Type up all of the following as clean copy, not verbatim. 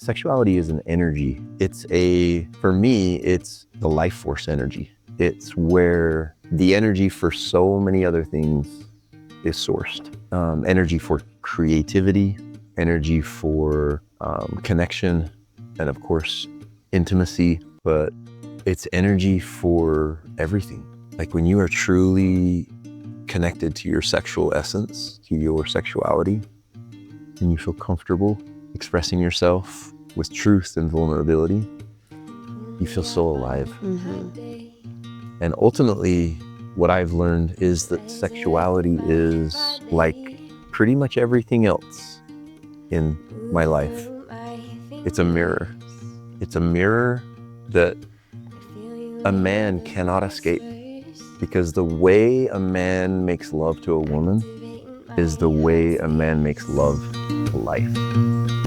Sexuality is an energy. For me, it's the life force energy. It's where the energy for so many other things is sourced. Energy for creativity, energy for connection, and of course, intimacy. But it's energy for everything. Like when you are truly connected to your sexual essence, to your sexuality, and you feel comfortable expressing yourself with truth and vulnerability, you feel so alive. Mm-hmm. And ultimately, what I've learned is that sexuality is like pretty much everything else in my life. It's a mirror. It's a mirror that a man cannot escape, because the way a man makes love to a woman is the way a man makes love to life.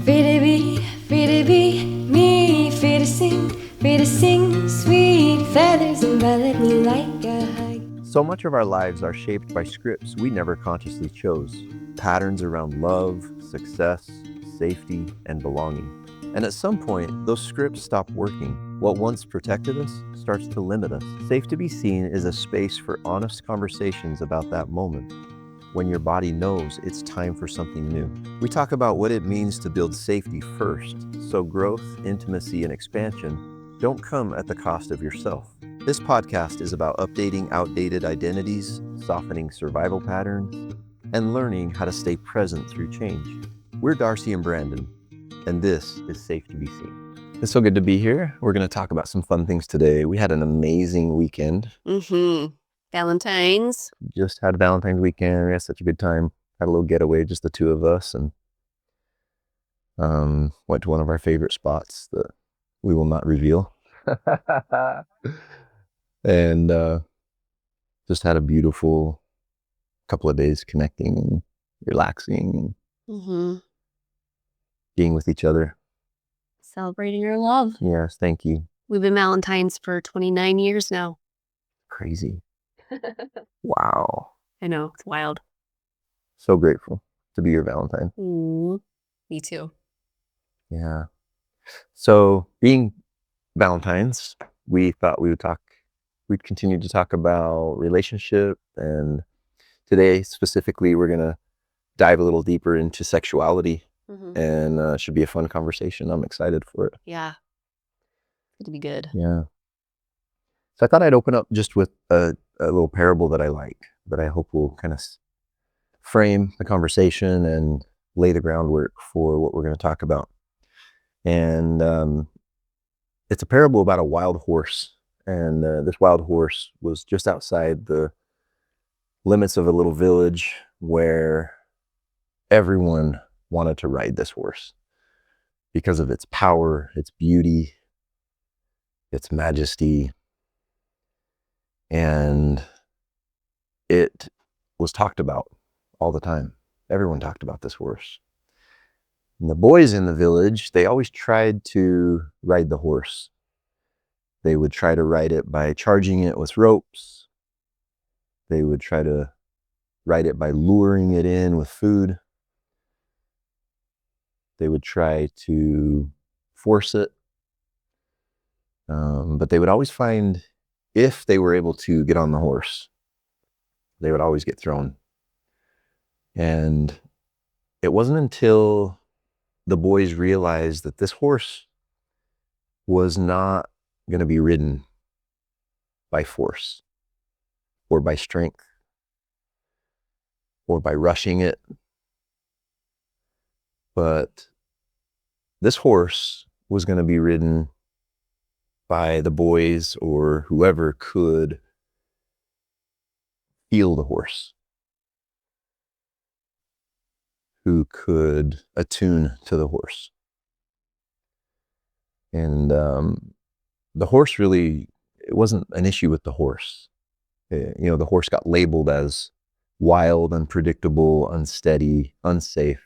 Free to be me, free to sing sweet feathers and envelop me like a hug. So much of our lives are shaped by scripts we never consciously chose. Patterns around love, success, safety, and belonging. And at some point, those scripts stop working. What once protected us starts to limit us. Safe to be Seen is a space for honest conversations about that moment, when your body knows it's time for something new. We talk about what it means to build safety first, so growth, intimacy, and expansion don't come at the cost of yourself. This podcast is about updating outdated identities, softening survival patterns, and learning how to stay present through change. We're Darcy and Brandon, and this is Safe to be Seen. It's so good to be here. We're going to talk about some fun things today. We had an amazing weekend. Valentine's. Just had Valentine's weekend. We had such a good time. Had a little getaway, just the two of us, and went to one of our favorite spots that we will not reveal. And just had a beautiful couple of days connecting and relaxing and being with each other. Celebrating your love. Yes, thank you. We've been Valentine's for 29 years now. Crazy. Wow. I know, it's wild. So grateful to be your Valentine. Me too. Yeah. So being Valentine's, we thought we'd continue to talk about relationship, and today specifically we're going to dive a little deeper into sexuality, and should be a fun conversation. I'm excited for it. Yeah. It'll be good. Yeah. So I thought I'd open up just with a little parable that I like, that I hope will kind of frame the conversation and lay the groundwork for what we're going to talk about. And it's a parable about a wild horse. And this wild horse was just outside the limits of a little village where everyone wanted to ride this horse because of its power, its beauty, its majesty. And it was talked about all the time. Everyone talked about this horse. And the boys in the village, they always tried to ride the horse. They would try to ride it by charging it with ropes. They would try to ride it by luring it in with food. They would try to force it. But they would always find, if they were able to get on the horse, they would always get thrown. And it wasn't until the boys realized that this horse was not going to be ridden by force or by strength or by rushing it, but this horse was going to be ridden by the boys or whoever could feel the horse, who could attune to the horse. And the horse really, it wasn't an issue with the horse. The horse got labeled as wild, unpredictable, unsteady, unsafe.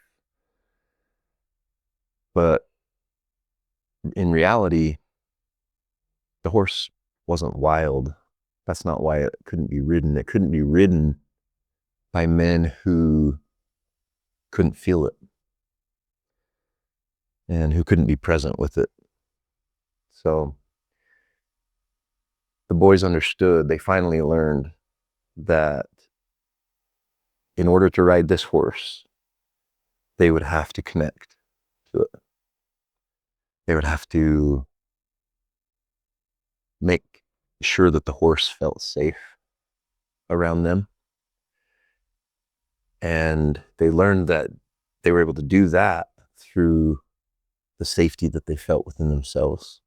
But in reality, the horse wasn't wild. That's not why it couldn't be ridden. It couldn't be ridden by men who couldn't feel it. and who couldn't be present with it. So the boys understood, they finally learned that in order to ride this horse, they would have to connect to it. They would have to make sure that the horse felt safe around them. And they learned that they were able to do that through the safety that they felt within themselves.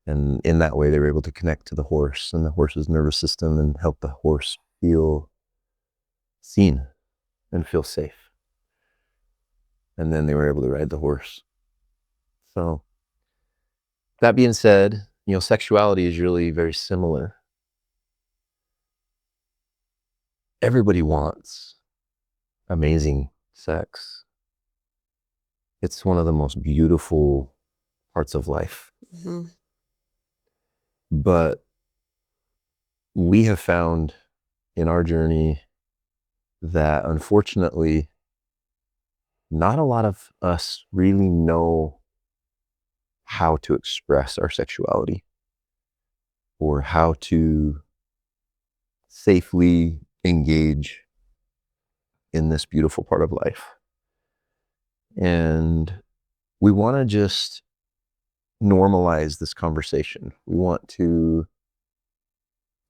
And in that way, they were able to connect to the horse and the horse's nervous system and help the horse feel seen and feel safe. And then they were able to ride the horse. So that being said, sexuality is really very similar. Everybody wants amazing sex. It's one of the most beautiful parts of life. Mm-hmm. But we have found in our journey that unfortunately, not a lot of us really know how to express our sexuality or how to safely engage in this beautiful part of life. And we want to just normalize this conversation. We want to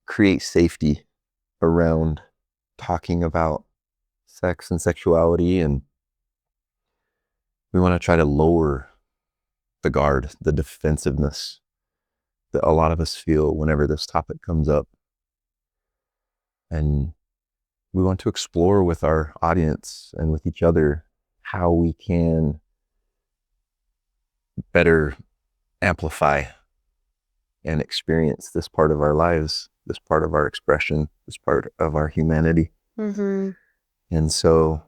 create safety around talking about sex and sexuality, and we want to try to lower the guard, the defensiveness that a lot of us feel whenever this topic comes up. And we want to explore with our audience and with each other how we can better amplify and experience this part of our lives, this part of our expression, this part of our humanity. Mm-hmm. And so,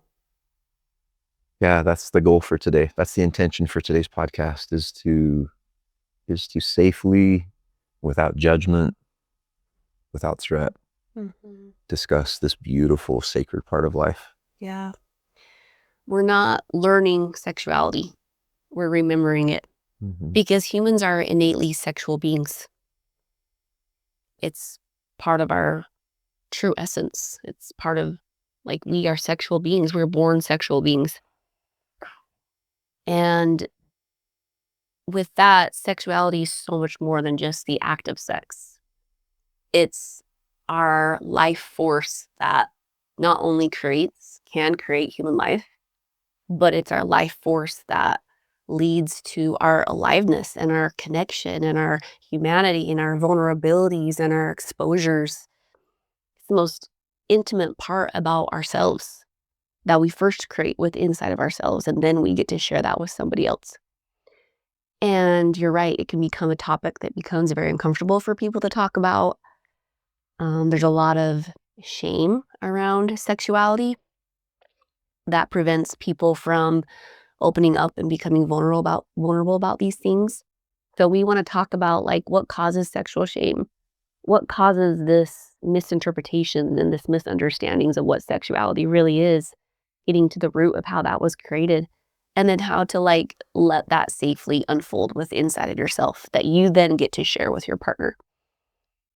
yeah, that's the goal for today. That's the intention for today's podcast, is to safely, without judgment, without threat, discuss this beautiful, sacred part of life. Yeah. We're not learning sexuality. We're remembering it. Mm-hmm. Because humans are innately sexual beings. It's part of our true essence. It's part of, we are sexual beings. We're born sexual beings. And with that, sexuality is so much more than just the act of sex. It's our life force that not only can create human life, but it's our life force that leads to our aliveness and our connection and our humanity and our vulnerabilities and our exposures. It's the most intimate part about ourselves that we first create with inside of ourselves, and then we get to share that with somebody else. And you're right, it can become a topic that becomes very uncomfortable for people to talk about. There's a lot of shame around sexuality that prevents people from opening up and becoming vulnerable about these things. So we want to talk about what causes sexual shame, what causes this misinterpretation and this misunderstandings of what sexuality really is, getting to the root of how that was created, and then how to let that safely unfold with inside of yourself that you then get to share with your partner.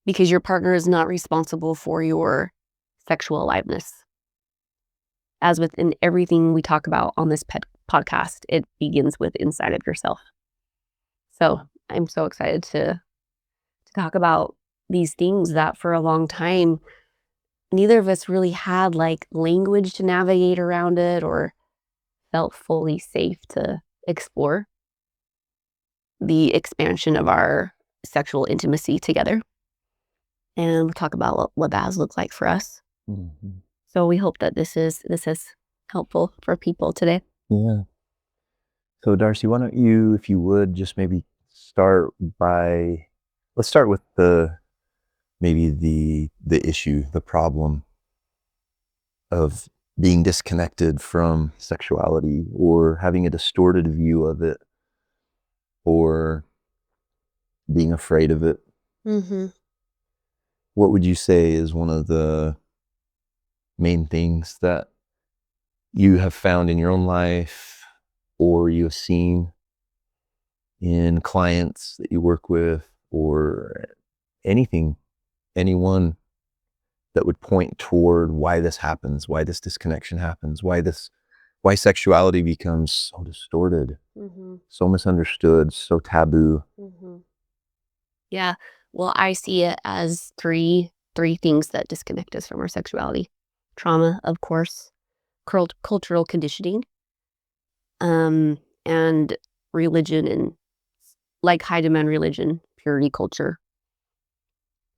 Because your partner is not responsible for your sexual aliveness. As within everything we talk about on this podcast, it begins with inside of yourself. So I'm so excited to talk about these things that for a long time, neither of us really had language to navigate around it or felt fully safe to explore the expansion of our sexual intimacy together. And we'll talk about what that has looked like for us. Mm-hmm. So we hope that this is helpful for people today. Yeah. So Darcy, why don't you, if you would, just maybe let's start with the issue, the problem of being disconnected from sexuality or having a distorted view of it or being afraid of it. Mm-hmm. What would you say is one of the main things that you have found in your own life or you have seen in clients that you work with, or anything, anyone that would point toward why this happens, why this disconnection happens, why sexuality becomes so distorted, so misunderstood, so taboo? Yeah. Well, I see it as three things that disconnect us from our sexuality. Trauma, of course, cultural conditioning, and religion, and like high demand religion, purity culture,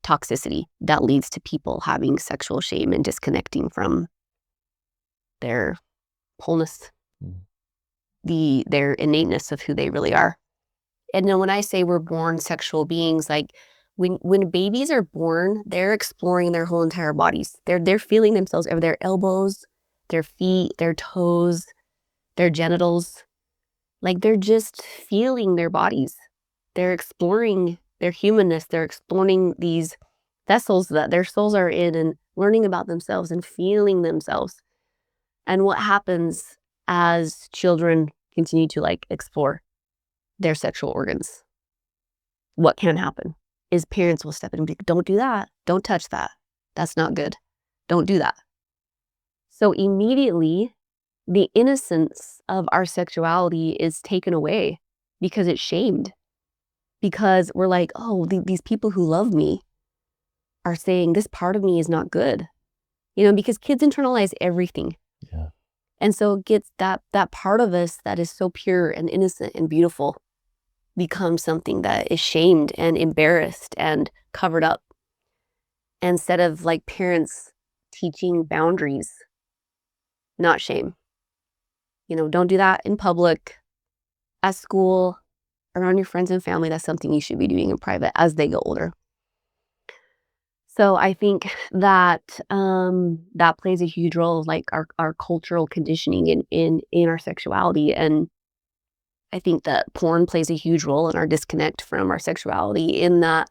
toxicity that leads to people having sexual shame and disconnecting from their wholeness, their innateness of who they really are. And then when I say we're born sexual beings, like when babies are born, they're exploring their whole entire bodies. They're feeling themselves over their elbows, their feet, their toes, their genitals. Like they're just feeling their bodies. They're exploring their humanness. They're exploring these vessels that their souls are in and learning about themselves and feeling themselves. And what happens as children continue to like explore their sexual organs? What can happen is parents will step in and be like, don't do that. Don't touch that. That's not good. Don't do that. So immediately, the innocence of our sexuality is taken away because it's shamed. Because we're like, oh, these people who love me are saying this part of me is not good. Because kids internalize everything. Yeah. And so it gets that part of us that is so pure and innocent and beautiful becomes something that is shamed and embarrassed and covered up. Instead of like parents teaching boundaries, not shame. Don't do that in public, at school, around your friends and family. That's something you should be doing in private as they get older. So I think that that plays a huge role, like our cultural conditioning in our sexuality. And I think that porn plays a huge role in our disconnect from our sexuality, in that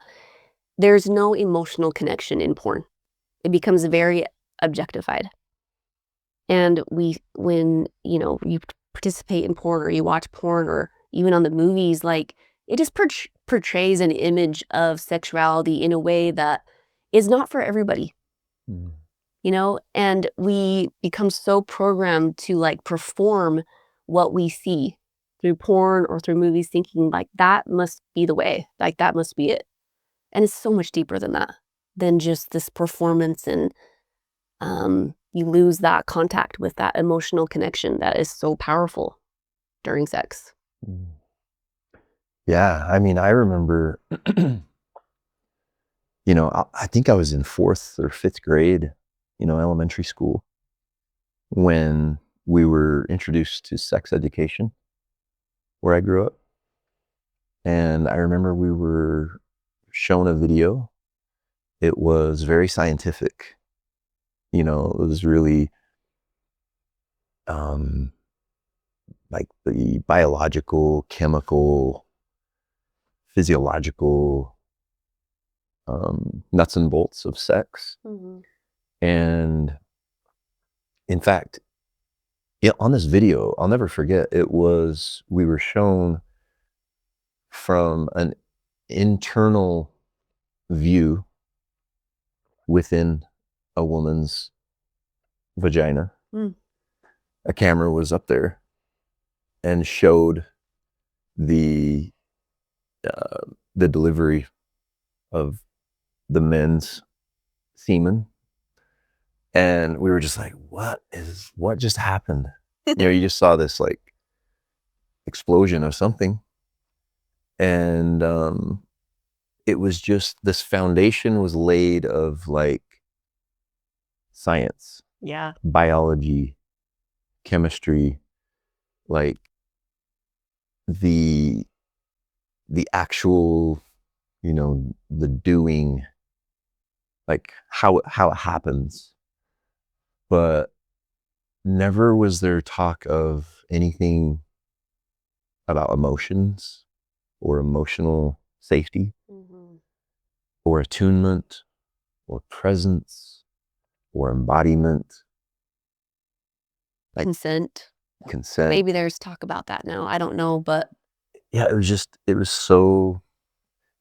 there's no emotional connection in porn. It becomes very objectified. And when you participate in porn or you watch porn or even on the movies, like it just portrays an image of sexuality in a way that is not for everybody. And we become so programmed to like perform what we see through porn or through movies, thinking like that must be the way, like that must be it. And it's so much deeper than that, than just this performance. And you lose that contact with that emotional connection that is so powerful during sex. Yeah, I mean, I remember, I think I was in 4th or 5th grade, elementary school, when we were introduced to sex education where I grew up. And I remember we were shown a video. It was very scientific. It was really like the biological, chemical, physiological nuts and bolts of sex. And in fact, on this video, I'll never forget, we were shown from an internal view within a woman's vagina. A camera was up there and showed the delivery of the men's semen. And we were just like, what just happened? You just saw this like explosion of something. And it was just, this foundation was laid of like science, biology, chemistry, like the actual, the doing, like how it happens. But never was there talk of anything about emotions or emotional safety or attunement or presence or embodiment. Consent. consent. Maybe there's talk about that now. I don't know, but Yeah, it was so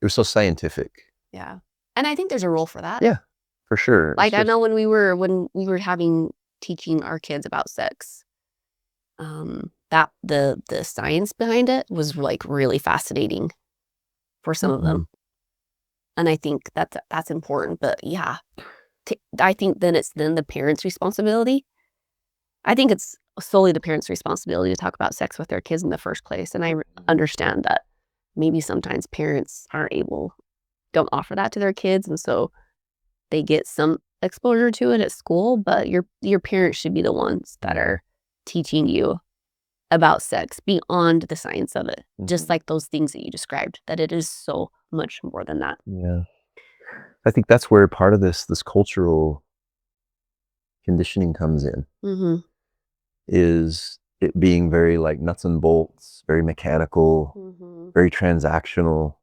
scientific. yeah. And I think there's a role for that. Yeah, for sure. Like, I know when we were teaching our kids about sex, that the science behind it was, like, really fascinating for some of them. And I think that's important, but yeah. I think then it's the parents' responsibility. I think it's solely the parents' responsibility to talk about sex with their kids in the first place, and I understand that maybe sometimes parents don't offer that to their kids, and so they get some exposure to it at school, but your parents should be the ones that are teaching you about sex beyond the science of it, just like those things that you described, that it is so much more than that. Yeah. I think that's where part of this cultural conditioning comes in, Mhm. is it being very, like, nuts and bolts, very mechanical, Mhm. very transactional,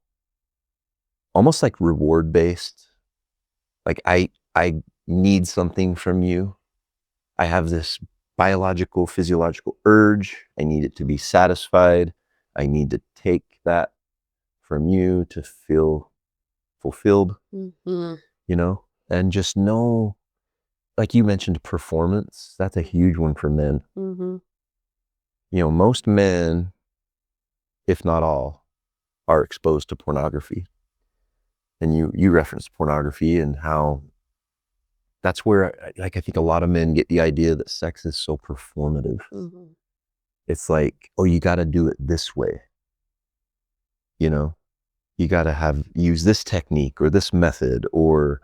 almost like reward based. Like, I need something from you. I have this biological, physiological urge. I need it to be satisfied. I need to take that from you to feel fulfilled, Mhm. you know? And just know, like you mentioned, performance. That's a huge one for men. Mhm. You know, most men, if not all, are exposed to pornography. And you referenced pornography and how that's where, like, I think a lot of men get the idea that sex is so performative. Mhm. It's like, oh, you got to do it this way, you know? You got to use this technique or this method, or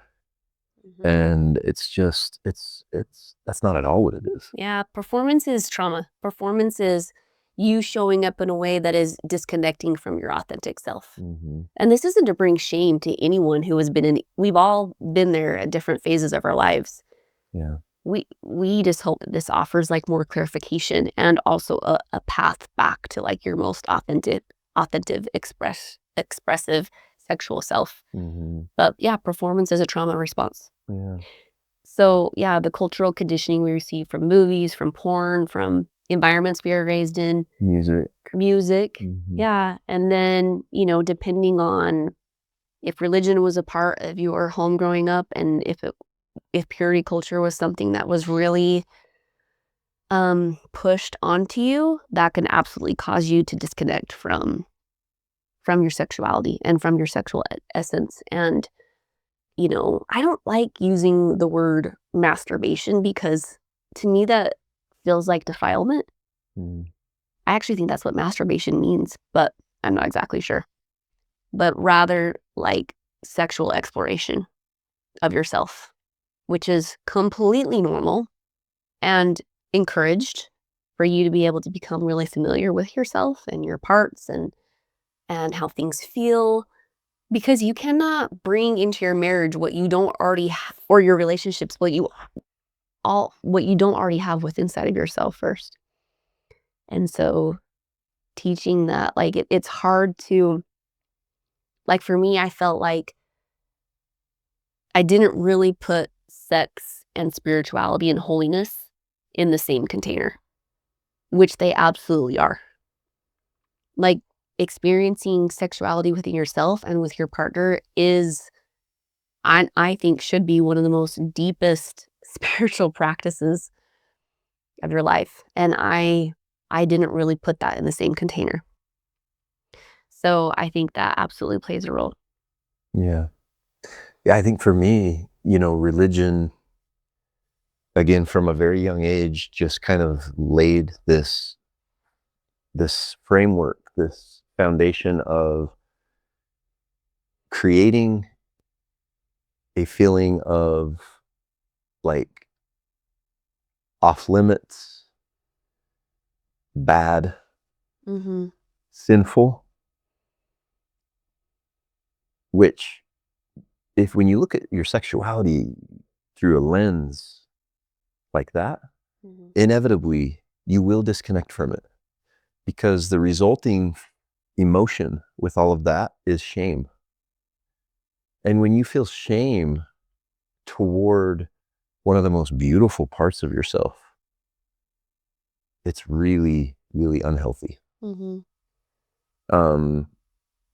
Mhm. and it's just that's not at all what it is. Yeah, performance is trauma. Performance is you showing up in a way that is disconnecting from your authentic self. And this isn't to bring shame to anyone who has we've all been there at different phases of our lives. Yeah. We just hope that this offers, like, more clarification and also a path back to, like, your most authentic expressive sexual self. But yeah, performance is a trauma response. Yeah. So yeah, the cultural conditioning we receive from movies, from porn, from environments we are raised in, music. Yeah. And then, depending on if religion was a part of your home growing up, and if purity culture was something that was really pushed onto you, that can absolutely cause you to disconnect from your sexuality and from your sexual essence. And I don't like using the word masturbation, because to me that feels like defilement. I actually think that's what masturbation means, but I'm not exactly sure. But rather like sexual exploration of yourself, which is completely normal and encouraged for you to be able to become really familiar with yourself and your parts and how things feel, because you cannot bring into your marriage what you don't already have, or your relationships what you don't already have with inside of yourself first. And so teaching that, like, it's hard to, like, for me, I felt like I didn't really put sex and spirituality and holiness in the same container, which they absolutely are. Like, experiencing sexuality within yourself and with your partner I think should be one of the most deepest spiritual practices of your life. And I didn't really put that in the same container. So I think that absolutely plays a role. Yeah. Yeah, I think for me, religion, again, from a very young age, just kind of laid this framework, this foundation of creating a feeling of, like, off limits, bad, Mhm. sinful, which, if when you look at your sexuality through a lens like that, Mhm. inevitably you will disconnect from it, because the resulting emotion with all of that is shame. And when you feel shame toward one of the most beautiful parts of yourself, it's really, really unhealthy. Mm-hmm. Um,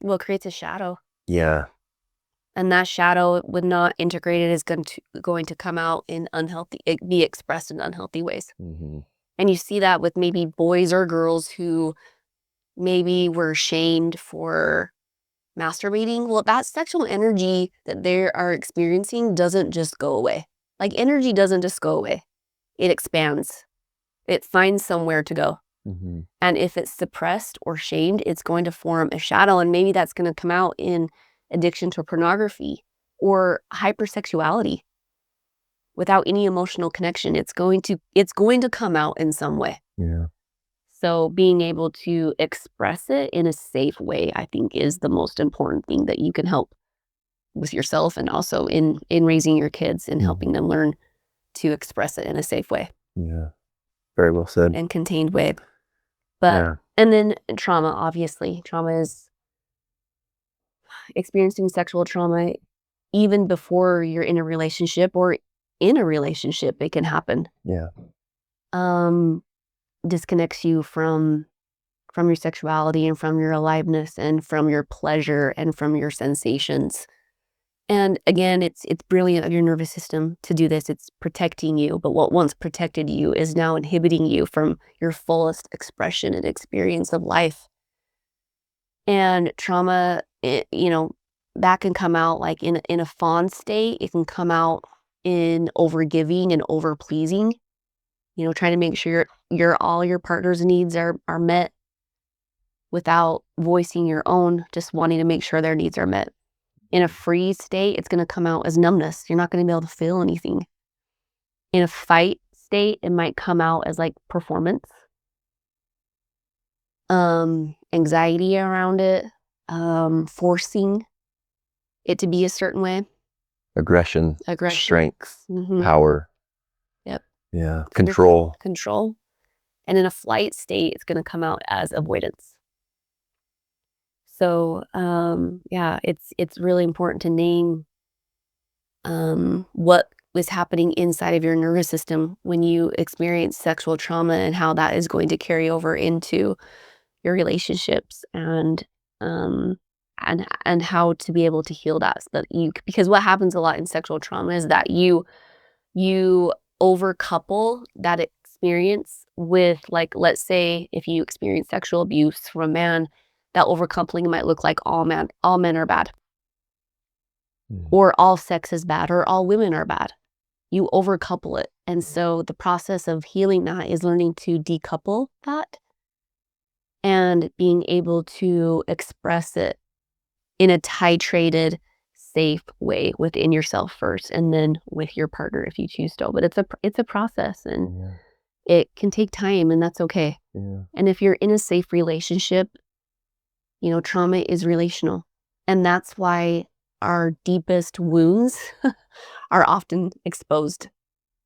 Well, it creates a shadow. yeah, And that shadow, when not integrated, is going to come out in be expressed in unhealthy ways. hmm And you see that with maybe boys or girls who maybe were shamed for masturbating. Well, that sexual energy that they are experiencing doesn't just go away. Like energy doesn't just go away. It expands. It finds somewhere to go. hmm And if it's suppressed or shamed, it's going to form a shadow. And maybe that's going to come out in addiction to pornography or hypersexuality without any emotional connection. It's going to come out in some way. yeah, So being able to express it in a safe way, I think, is the most important thing that you can help with yourself and also in raising your kids and helping them learn to express it in a safe way yeah. Very well said. and contained way. But Yeah, and then trauma, obviously. Trauma is experiencing sexual trauma even before you're in a relationship or in a relationship, it can happen. yeah, Um, disconnects you from your sexuality and from your aliveness and from your pleasure and from your sensations. And again, it's brilliant of your nervous system to do this. It's protecting you, but what once protected you is now inhibiting you from your fullest expression and experience of life. And trauma, that can come out like in a fawn state. It can come out in overgiving and over pleasing. Trying to make sure your all your partner's needs are met without voicing your own, just wanting to make sure their needs are met. In a freeze state, it's going to come out as numbness. You're not going to be able to feel anything. In a fight state, it might come out as like performance, anxiety around it, forcing it to be a certain way. aggression, strength, Mhm. power, Yep. yeah, control. Control. And in a flight state, it's going to come out as avoidance. So, yeah, it's really important to name what was happening inside of your nervous system when you experience sexual trauma and how that is going to carry over into your relationships um and how to be able to heal that so that because what happens a lot in sexual trauma is that you overcouple that experience with, like, let's say if you experience sexual abuse from a man, that overcoupling might look like all men are bad, or all sex is bad, or all women are bad. You overcouple it. And so the process of healing that is learning to decouple that and being able to express it in a titrated, safe way within yourself first, and then with your partner if you choose to. But it's a process, and Yeah, it can take time, and that's okay. yeah, And if you're in a safe relationship, trauma is relational. And that's why our deepest wounds are often exposed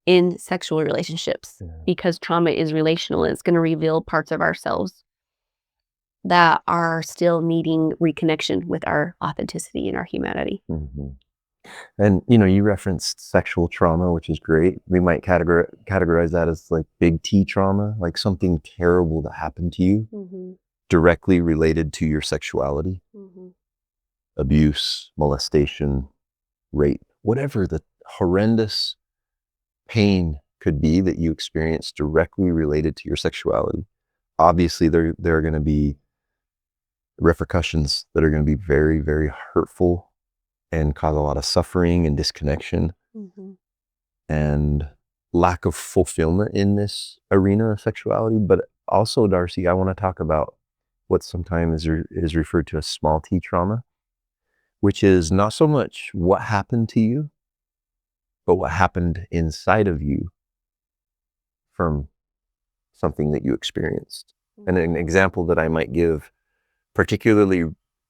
in sexual relationships, yeah. because trauma is relational and it's going to reveal parts of ourselves that are still needing reconnection with our authenticity and our humanity. hmm And you referenced sexual trauma, which is great. We might categorize that as like big T trauma, like something terrible that happened to you Mm-hmm. directly related to your sexuality, Mm-hmm. abuse, molestation, rape, whatever the horrendous pain could be that you experience directly related to your sexuality. Obviously, there are going to be repercussions that are going to be very, very hurtful and cause a lot of suffering and disconnection Mm-hmm. and lack of fulfillment in this arena of sexuality. But also, Darcy, I want to talk about what sometimes is referred to as small T trauma, which is not so much what happened to you, but what happened inside of you from something that you experienced. And an example that I might give, particularly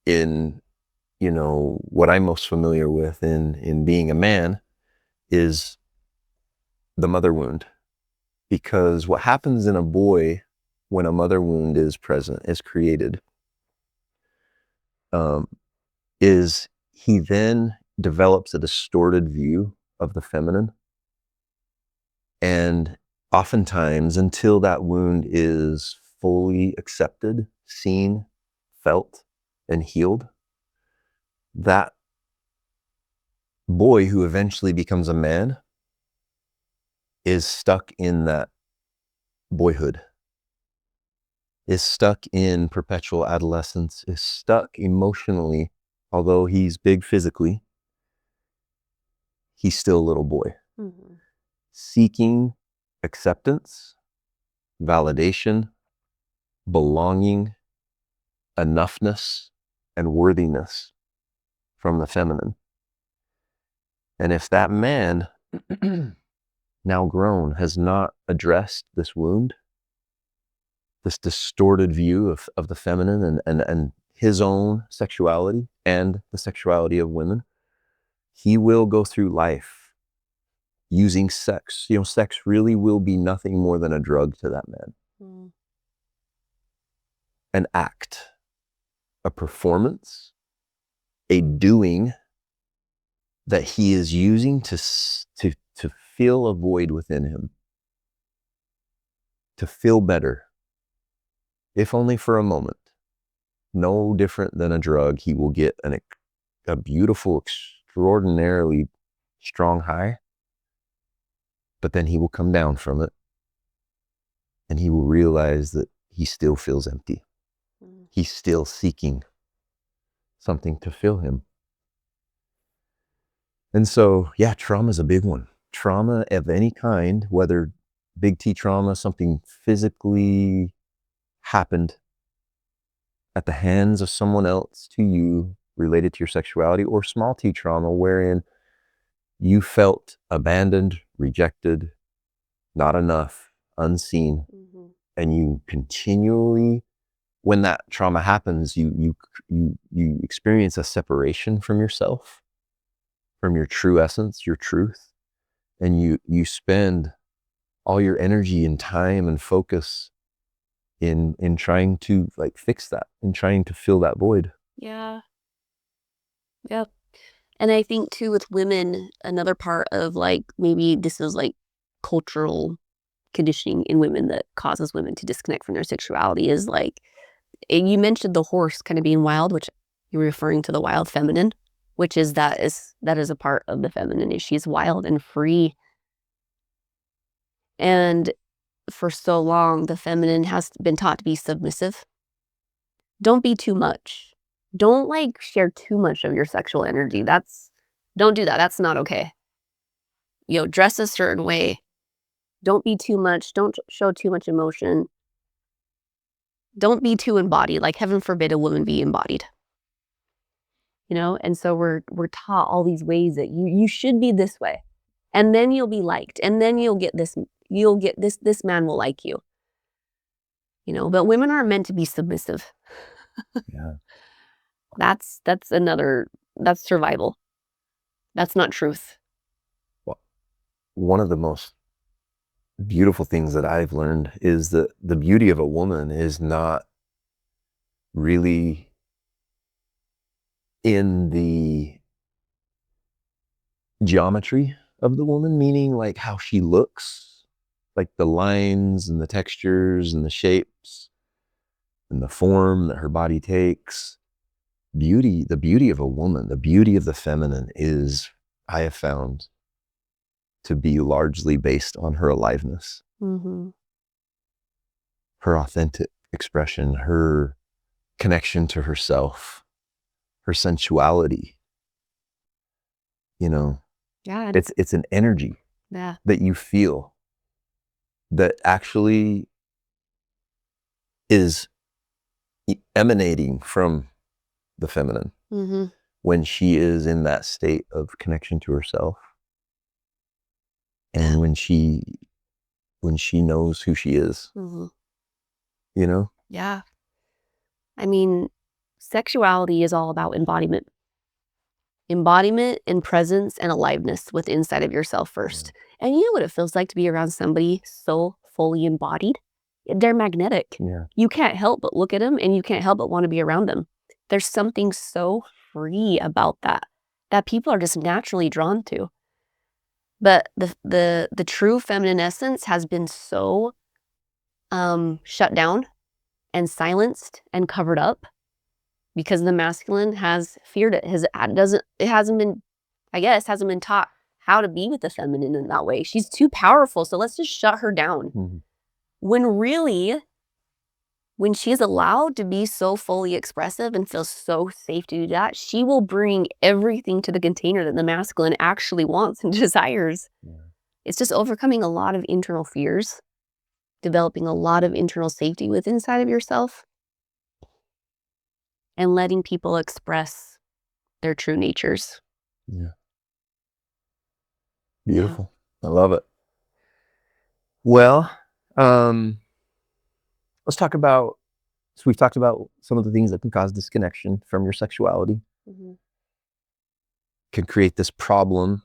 in what I'm most familiar with in being a man, is the mother wound. Because what happens in a boy when a mother wound is present, is created, um, is he then develops a distorted view of the feminine. And oftentimes, until that wound is fully accepted, seen, felt, and healed, that boy who eventually becomes a man is stuck in that boyhood, is stuck in perpetual adolescence, is stuck emotionally. Although he's big physically, he's still a little boy, seeking acceptance, validation, belonging, enoughness, and worthiness from the feminine. And if that man, now grown, has not addressed this wound, this distorted view of the feminine and his own sexuality and the sexuality of women, he will go through life using sex. Sex really will be nothing more than a drug to that man. An act, a performance, a doing that he is using to fill a void within him, to feel better, if only for a moment. No different than a drug. He will get a beautiful, extraordinarily strong high, but then he will come down from it and he will realize that he still feels empty. He's still seeking something to fill him. And so, yeah, trauma is a big one. Trauma of any kind, whether big T trauma, something physically happened at the hands of someone else to you related to your sexuality, or small T trauma wherein you felt abandoned, rejected, not enough, unseen, and you continually, when that trauma happens, you experience a separation from yourself, from your true essence, your truth, and you spend all your energy and time and focus in trying to fix that, in trying to fill that void. Yeah. Yep. And I think too with women, another part of maybe this is cultural conditioning in women that causes women to disconnect from their sexuality is you mentioned the horse kind of being wild, which you're referring to the wild feminine, which is that is a part of the feminine, is she's wild and free. And for so long, the feminine has been taught to be submissive. Don't be too much. Don't share too much of your sexual energy. Don't do that. That's not okay. Dress a certain way. Don't be too much. Don't show too much emotion. Don't be too embodied. Heaven forbid a woman be embodied. And so we're taught all these ways that you should be this way. And then you'll be liked. And then you'll get this man will like you. But women aren't meant to be submissive. Yeah. That's survival. That's not truth. Well, one of the most beautiful things that I've learned is that the beauty of a woman is not really in the geometry of the woman, meaning how she looks, the lines and the textures and the shapes and the form that her body takes. The beauty of a woman, the beauty of the feminine is, I have found, to be largely based on her aliveness, her authentic expression, her connection to herself, her sensuality. Yeah. It's an energy that you feel that actually is emanating from the feminine when she is in that state of connection to herself, and when she knows who she is. Yeah. I mean, sexuality is all about embodiment and presence and aliveness with inside of yourself first. And you know what it feels like to be around somebody so fully embodied? They're magnetic. Yeah. You can't help but look at them, and you can't help but want to be around them. There's something so free about that people are just naturally drawn to. But the true feminine essence has been so shut down and silenced and covered up because the masculine has feared it. It hasn't been, I guess, hasn't been taught how to be with the feminine in that way. She's too powerful, so let's just shut her down. Mhm. When really, when she's allowed to be so fully expressive and feels so safe to do that, she will bring everything to the container that the masculine actually wants and desires. Yeah. It's just overcoming a lot of internal fears, developing a lot of internal safety within inside of yourself, and letting people express their true natures. Yeah. Beautiful. I love it. Well, let's talk about, so we've talked about some of the things that can cause disconnection from your sexuality, can create this problem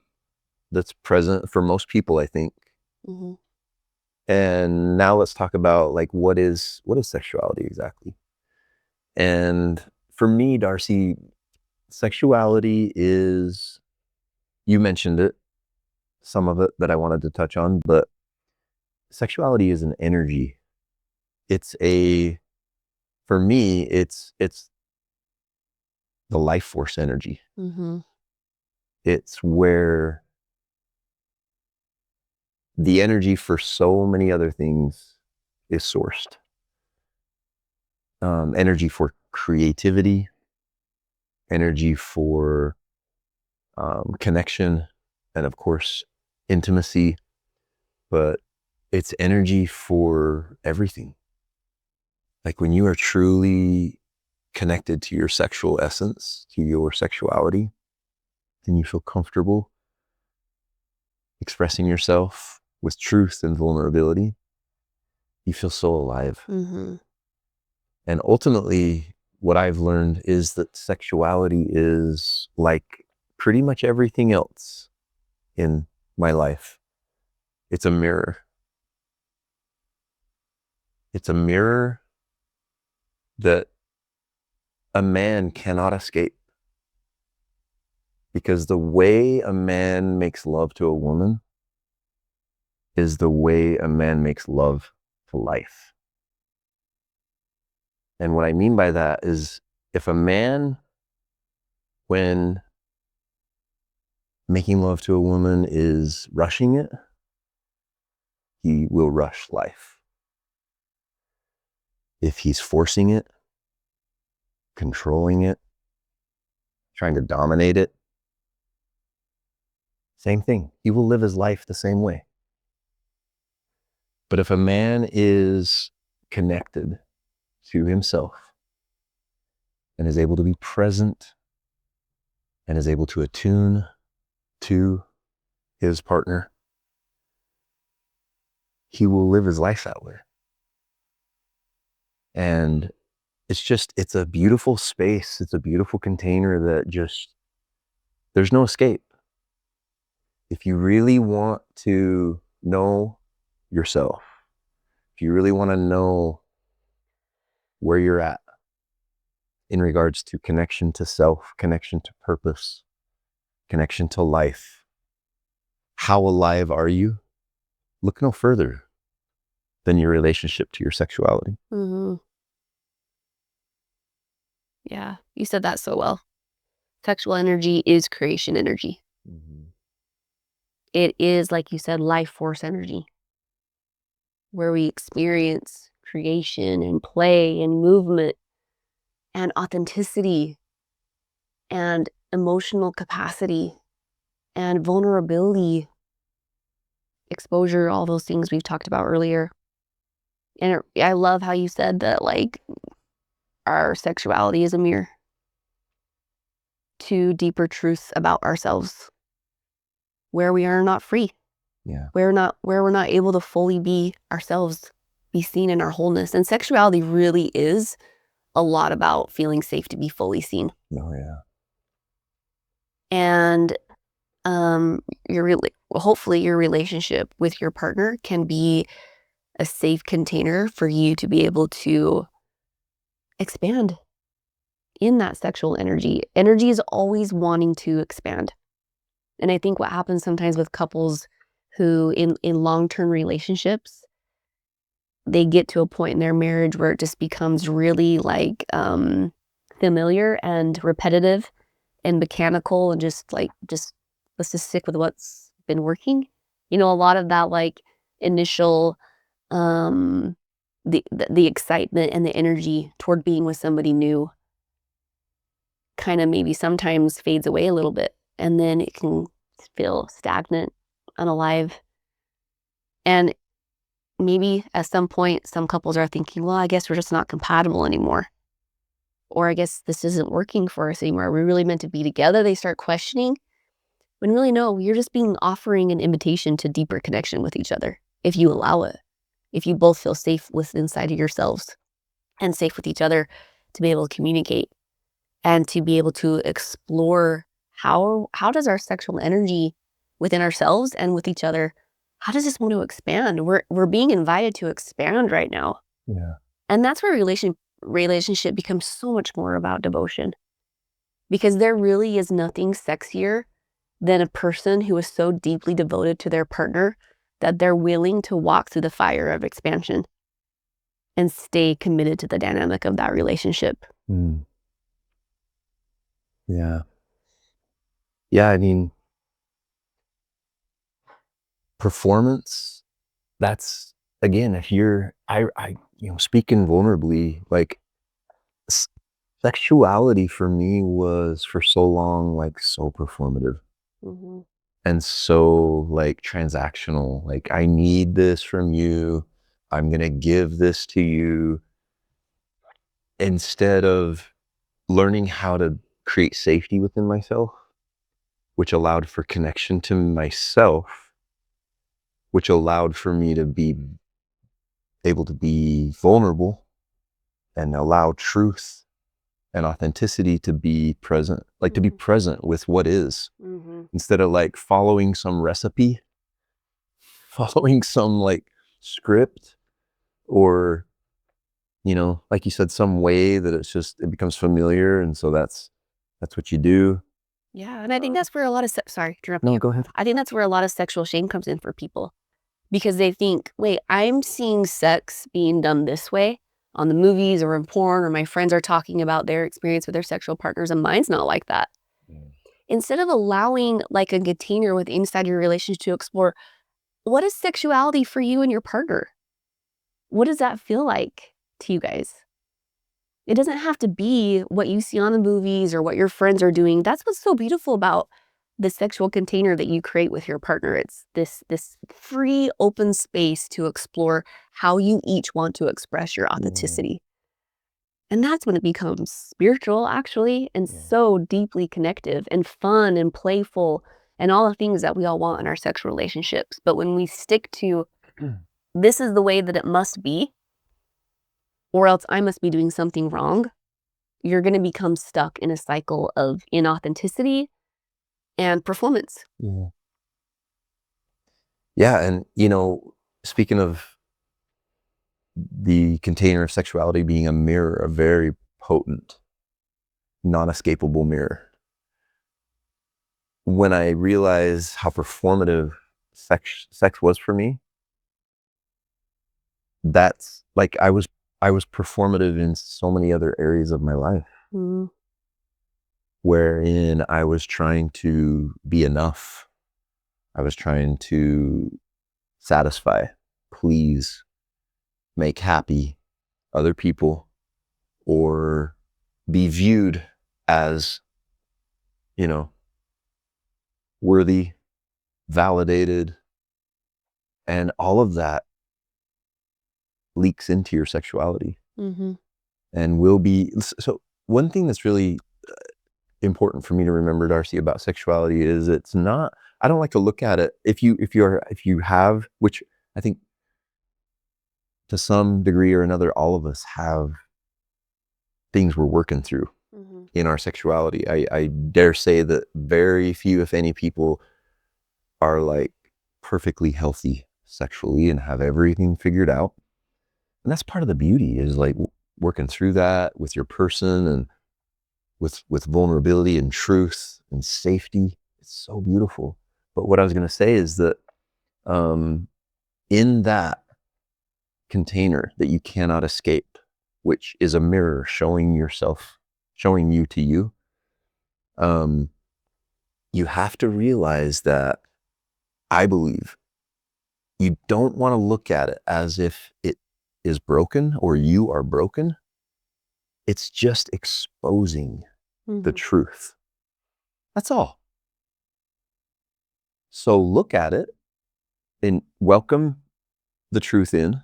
that's present for most people, I think. Mm-hmm. And now let's talk about like what is sexuality exactly? And for me, Darcy, sexuality is, you mentioned it, some of it that I wanted to touch on, but sexuality is an energy. It's for me, it's the life force energy. Mm-hmm. It's where the energy for so many other things is sourced. Energy for creativity, energy for connection, and of course, intimacy. But it's energy for everything. Like when you are truly connected to your sexual essence, to your sexuality, then you feel comfortable expressing yourself with truth and vulnerability. You feel so alive. Mm-hmm. And ultimately, what I've learned is that sexuality is like pretty much everything else in my life. It's a mirror. It's a mirror that a man cannot escape. Because the way a man makes love to a woman is the way a man makes love to life. And what I mean by that is if a man, when making love to a woman, is rushing it, he will rush life. If he's forcing it, controlling it, trying to dominate it, same thing. He will live his life the same way. But if a man is connected to himself and is able to be present and is able to attune to his partner, he will live his life that way. And it's a beautiful space. It's a beautiful container that just, there's no escape. If you really want to know yourself, if you really want to know where you're at in regards to connection to self, connection to purpose, connection to life, how alive are you? Look no further than your relationship to your sexuality. Mm-hmm. Yeah, you said that so well. Sexual energy is creation energy. Mm-hmm. It is, like you said, life force energy, where we experience creation and play and movement and authenticity and emotional capacity and vulnerability, exposure, all those things we've talked about earlier. And I love how you said that, like, our sexuality is a mirror to deeper truths about ourselves, where we are not free, Yeah. where we're not able to fully be ourselves, be seen in our wholeness. And sexuality really is a lot about feeling safe to be fully seen. Oh, yeah. And hopefully your relationship with your partner can be a safe container for you to be able to expand in that sexual energy. Energy is always wanting to expand. And I think what happens sometimes with couples who in long-term relationships, they get to a point in their marriage where it just becomes really like familiar and repetitive and mechanical and just let's just stick with what's been working. You know, a lot of that like initial um the excitement and the energy toward being with somebody new kind of maybe sometimes fades away a little bit, and then it can feel stagnant, unalive. And maybe at some point some couples are thinking, well, I guess we're just not compatible anymore, or I guess this isn't working for us anymore. Are we really meant to be together? They start questioning, when really no, you're just being offering an invitation to deeper connection with each other if you allow it, if you both feel safe with inside of yourselves and safe with each other to be able to communicate and to be able to explore how does our sexual energy within ourselves and with each other, how does this want to expand? We're being invited to expand right now. Yeah. And that's where relationship becomes so much more about devotion, because there really is nothing sexier than a person who is so deeply devoted to their partner that they're willing to walk through the fire of expansion and stay committed to the dynamic of that relationship. Mm. Yeah. Yeah, I mean, performance, that's, again, if you're, speaking vulnerably, like, sexuality for me was for so long, like, so performative Mhm. and so, like, transactional. Like, I need this from you. I'm gonna give this to you, instead of learning how to create safety within myself, which allowed for connection to myself, which allowed for me to be able to be vulnerable and allow truth and authenticity to be present, like to be present with what is, instead of like following some recipe, following some like script, or, like you said, some way that it becomes familiar. And so that's what you do. Yeah, and I think that's where a lot of sorry, to interrupt No, you. go ahead. I think that's where a lot of sexual shame comes in for people, because they think, wait, I'm seeing sex being done this way on the movies or in porn, or my friends are talking about their experience with their sexual partners, and mine's not like that. Instead of allowing like a container with inside your relationship to explore, what is sexuality for you and your partner? What does that feel like to you guys? It doesn't have to be what you see on the movies or what your friends are doing. That's what's so beautiful about the sexual container that you create with your partner. It's this free, open space to explore how you each want to express your authenticity. And that's when it becomes spiritual, actually, and so deeply connective and fun and playful and all the things that we all want in our sexual relationships. But when we stick to this is the way that it must be, or else I must be doing something wrong, you're going to become stuck in a cycle of inauthenticity and performance. Yeah. Yeah. And, speaking of the container of sexuality being a mirror, a very potent, non-escapable mirror, when I realized how performative sex was for me, that's like I was performative in so many other areas of my life, Mm. wherein I was trying to be enough. I was trying to satisfy, please, make happy other people, or be viewed as, worthy, validated, and all of that leaks into your sexuality Mm-hmm. and will be. So one thing that's really important for me to remember, Darcy, about sexuality is it's not, I don't like to look at it, if you have, which I think to some degree or another, all of us have things we're working through Mm-hmm. in our sexuality. I dare say that very few, if any, people are like perfectly healthy sexually and have everything figured out. And that's part of the beauty, is like working through that with your person, and with vulnerability and truth and safety. it's so beautiful. But what I was going to say is that in that container that you cannot escape, which is a mirror showing you to you, you have to realize that, I believe, you don't want to look at it as if it is broken or you are broken. It's just exposing the truth. That's all. So look at it and welcome the truth in,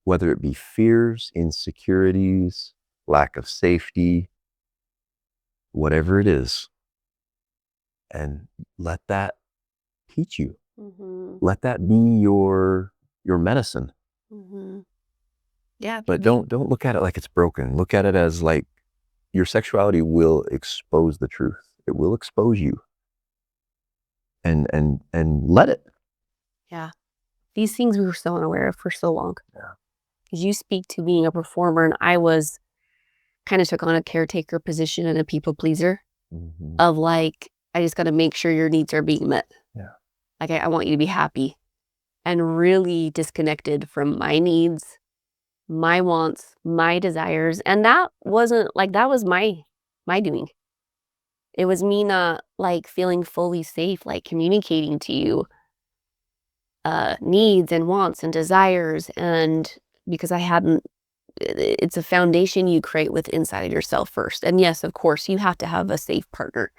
whether it be fears, insecurities, lack of safety, whatever it is, and let that teach you. Let that be your medicine. Yeah. But don't look at it like it's broken. Look at it as like your sexuality will expose the truth. It will expose you. And let it. Yeah. These things we were so unaware of for so long. Yeah. Because you speak to being a performer, and I was kind of took on a caretaker position and a people pleaser of like, I just got to make sure your needs are being met. Yeah. Like, I want you to be happy, and really disconnected from my needs, my wants, my desires. And that wasn't like, that was my doing. It was me not like feeling fully safe, like communicating to you needs and wants and desires. And because I hadn't, it's a foundation you create with inside of yourself first. And yes, of course, you have to have a safe partner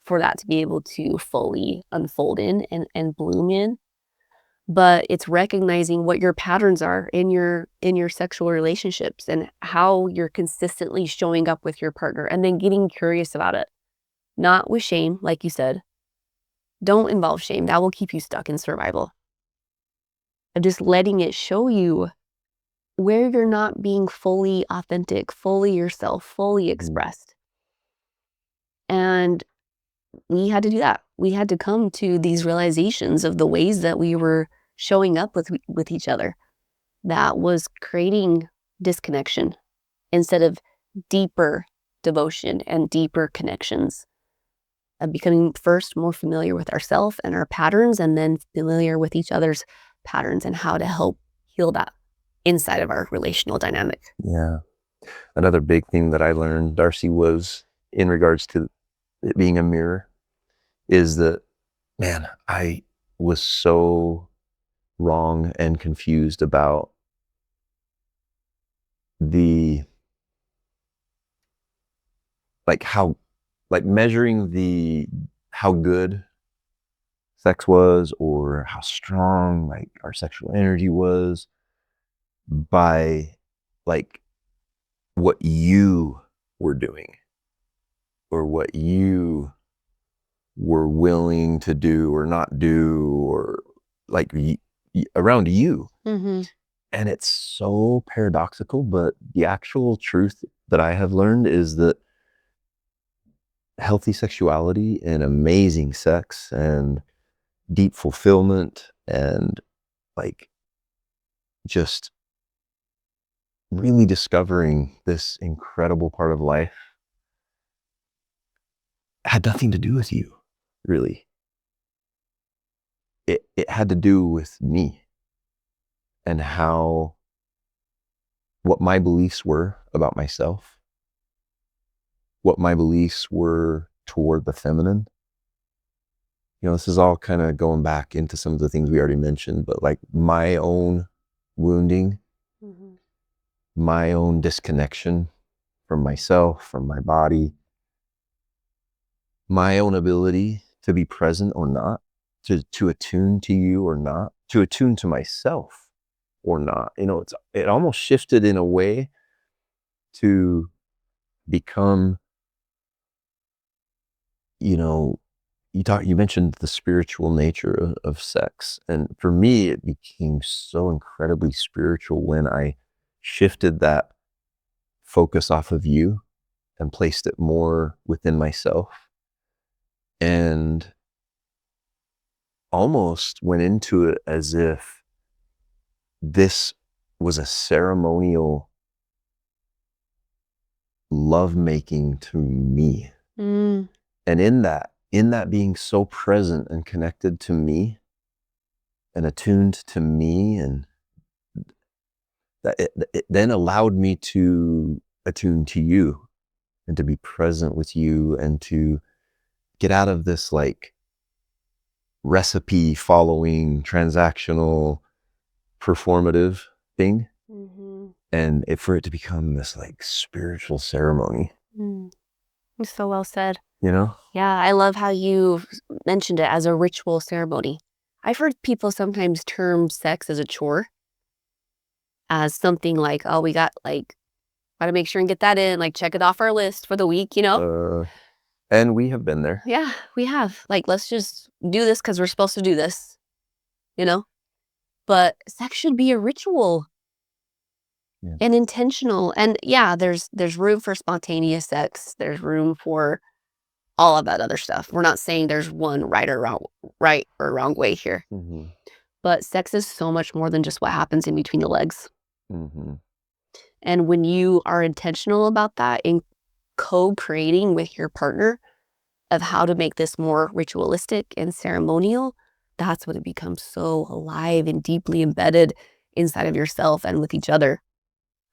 for that to be able to fully unfold in and bloom in. But it's recognizing what your patterns are in your sexual relationships and how you're consistently showing up with your partner, and then getting curious about it. Not with shame, like you said. Don't involve shame. That will keep you stuck in survival. And just letting it show you where you're not being fully authentic, fully yourself, fully expressed. And we had to do that. We had to come to these realizations of the ways that we were showing up with each other that was creating disconnection instead of deeper devotion and deeper connections. Becoming first more familiar with ourselves and our patterns, and then familiar with each other's patterns and how to help heal that inside of our relational dynamic. Yeah. Another big thing that I learned, Darcy, was in regards to it being a mirror, is that, man, I was so wrong and confused about the, like, how, like, measuring how good sex was or how strong like our sexual energy was by like what you were doing or what you were willing to do or not do, or like around you. And it's so paradoxical, but the actual truth that I have learned is that healthy sexuality and amazing sex and deep fulfillment and like just really discovering this incredible part of life had nothing to do with you, really. It had to do with me and what my beliefs were about myself, what my beliefs were toward the feminine. You know, this is all kind of going back into some of the things we already mentioned, but like my own wounding, my own disconnection from myself, from my body, my own ability to be present or not, to attune to you or not, to attune to myself or not. You know, it almost shifted in a way to become, you know, you mentioned the spiritual nature of sex. And for me, it became so incredibly spiritual when I shifted that focus off of you and placed it more within myself, and almost went into it as if this was a ceremonial lovemaking to me. And in that being so present and connected to me and attuned to me, and that it then allowed me to attune to you and to be present with you and to get out of this like recipe following transactional performative thing, and for it to become this like spiritual ceremony. So well said. You know? Yeah, I love how you mentioned it as a ritual ceremony. I've heard people sometimes term sex as a chore, as something like, oh, we got to make sure and get that in, like check it off our list for the week, you know? And we have been there. Yeah, we have. Like, let's just do this because we're supposed to do this, you know? But sex should be a ritual and intentional. And yeah, there's room for spontaneous sex. There's room for all of that other stuff. We're not saying there's one right or wrong way here. But sex is so much more than just what happens in between the legs. And when you are intentional about that and co-creating with your partner of how to make this more ritualistic and ceremonial, that's when it becomes so alive and deeply embedded inside of yourself and with each other.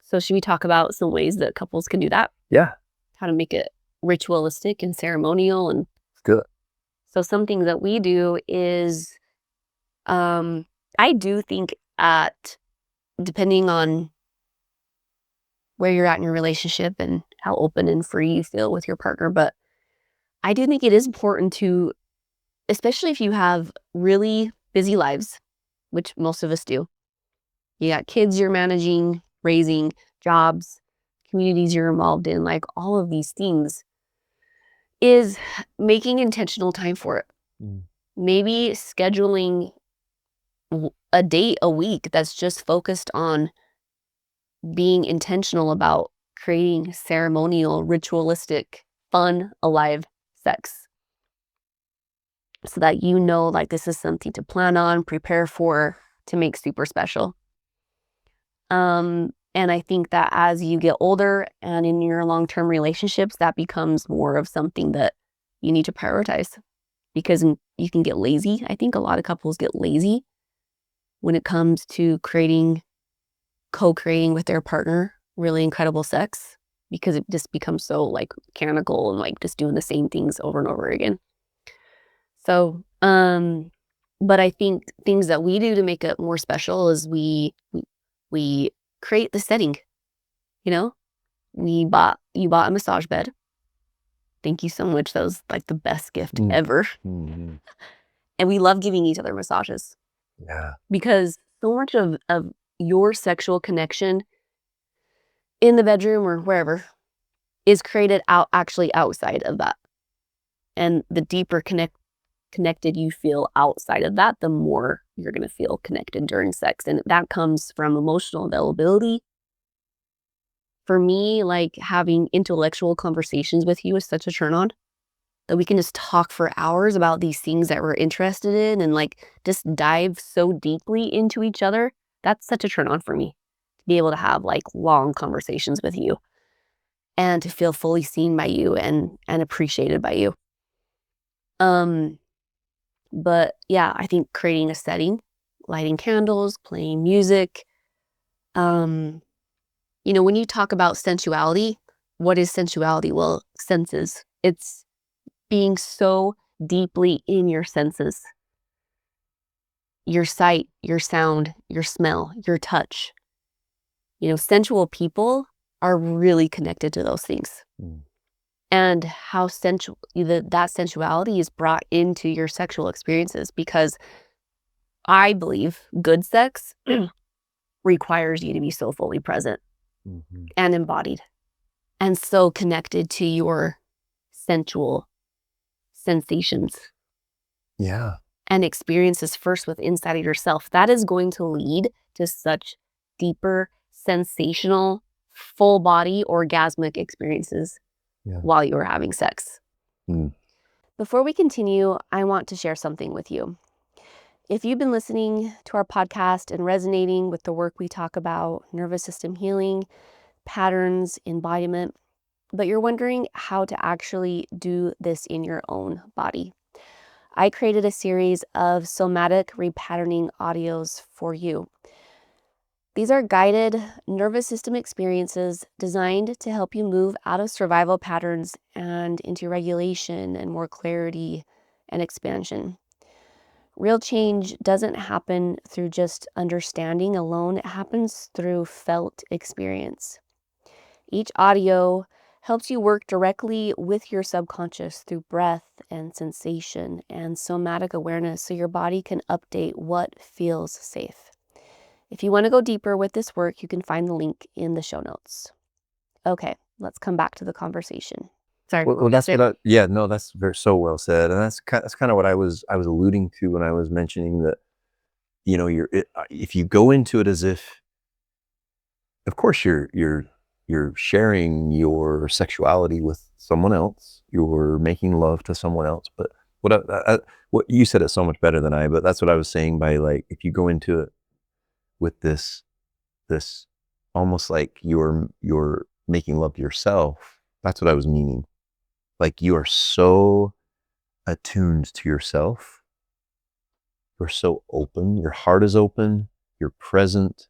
So should we talk about some ways that couples can do that? Yeah. How to make it ritualistic and ceremonial. And let's do it. So some things that we do is, I do think depending on where you're at in your relationship and how open and free you feel with your partner, but I do think it is important to, especially if you have really busy lives, which most of us do. You got kids you're managing, raising, jobs, communities you're involved in, like all of these things, is making intentional time for it. Maybe scheduling a date a week that's just focused on being intentional about creating ceremonial, ritualistic, fun, alive sex. So that you know, like, this is something to plan on, prepare for, to make super special. And I think that as you get older and in your long-term relationships, that becomes more of something that you need to prioritize, because you can get lazy. I think a lot of couples get lazy when it comes to co-creating with their partner really incredible sex, because it just becomes so like mechanical and like just doing the same things over and over again. So, but I think things that we do to make it more special is we create the setting. You know, you bought a massage bed. Thank you so much. That was like the best gift ever. And we love giving each other massages. Yeah. Because so much of your sexual connection in the bedroom or wherever is created actually outside of that. And the deeper connected you feel outside of that, the more you're going to feel connected during sex. And that comes from emotional availability. For me, like, having intellectual conversations with you is such a turn on, that we can just talk for hours about these things that we're interested in and like just dive so deeply into each other. That's such a turn on for me, to be able to have like long conversations with you and to feel fully seen by you and appreciated by you. But yeah, I think creating a setting, lighting candles, playing music. You know, when you talk about sensuality, what is sensuality? Well, senses. It's being so deeply in your senses. Your sight, your sound, your smell, your touch. You know, sensual people are really connected to those things. And how that sensuality is brought into your sexual experiences, because I believe good sex requires you to be so fully present and embodied and so connected to your sensual sensations. Yeah. And experiences first with inside of yourself. That is going to lead to such deeper, sensational, full body, orgasmic experiences while you are having sex. Before we continue, I want to share something with you. If you've been listening to our podcast and resonating with the work we talk about, nervous system healing, patterns, embodiment, but you're wondering how to actually do this in your own body. I created a series of somatic repatterning audios for you. These are guided nervous system experiences designed to help you move out of survival patterns and into regulation and more clarity and expansion. Real change doesn't happen through just understanding alone, it happens through felt experience. Each audio helps you work directly with your subconscious through breath and sensation and somatic awareness so your body can update what feels safe. If you want to go deeper with this work, you can find the link in the show notes. Okay, let's come back to the conversation. Sorry. Well, that's what that's so well said. And that's kind of what I was alluding to when I was mentioning that, if you go into it as if, of course, you're sharing your sexuality with someone else, you're making love to someone else. But what you said it so much better than I, but that's what I was saying by, like, if you go into it with this almost like you're making love to yourself, that's what I was meaning. Like, you are so attuned to yourself. You're so open. Your heart is open. You're present.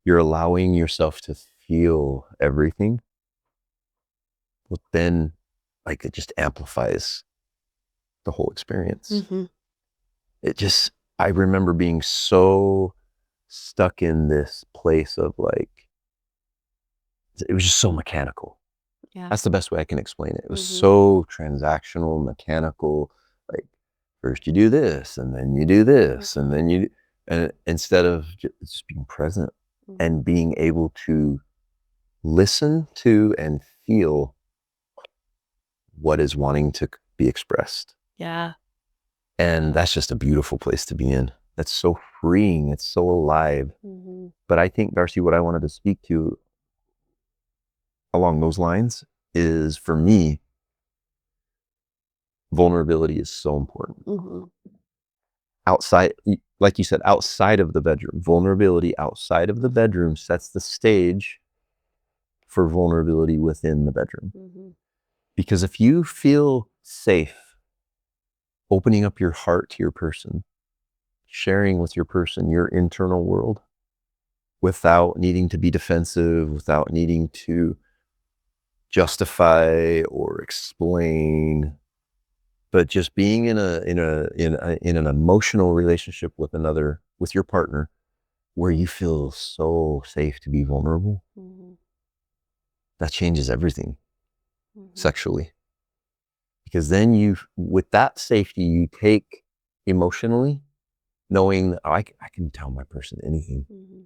You're allowing yourself to feel everything. Well, then, like, it just amplifies the whole experience. Mm-hmm. I remember being so stuck in this place of, like, it was just so mechanical. Yeah. That's the best way I can explain it. It was Mhm. so transactional, mechanical. Like, first you do this, and then you do this, and then and instead of just being present and being able to listen to and feel what is wanting to be expressed. Yeah. And that's just a beautiful place to be in. That's so freeing. It's so alive. Mm-hmm. But I think, Darcy, what I wanted to speak to along those lines is, for me, vulnerability is so important. Mm-hmm. Outside, like you said, outside of the bedroom, vulnerability outside of the bedroom sets the stage for vulnerability within the bedroom. Mm-hmm. Because if you feel safe opening up your heart to your person, sharing with your person your internal world without needing to be defensive, without needing to justify or explain, but just being in an emotional relationship with your partner, where you feel so safe to be vulnerable, Mm-hmm. that changes everything Mm-hmm. sexually. Because then with that safety, you take emotionally, knowing that I can tell my person anything. Mm-hmm.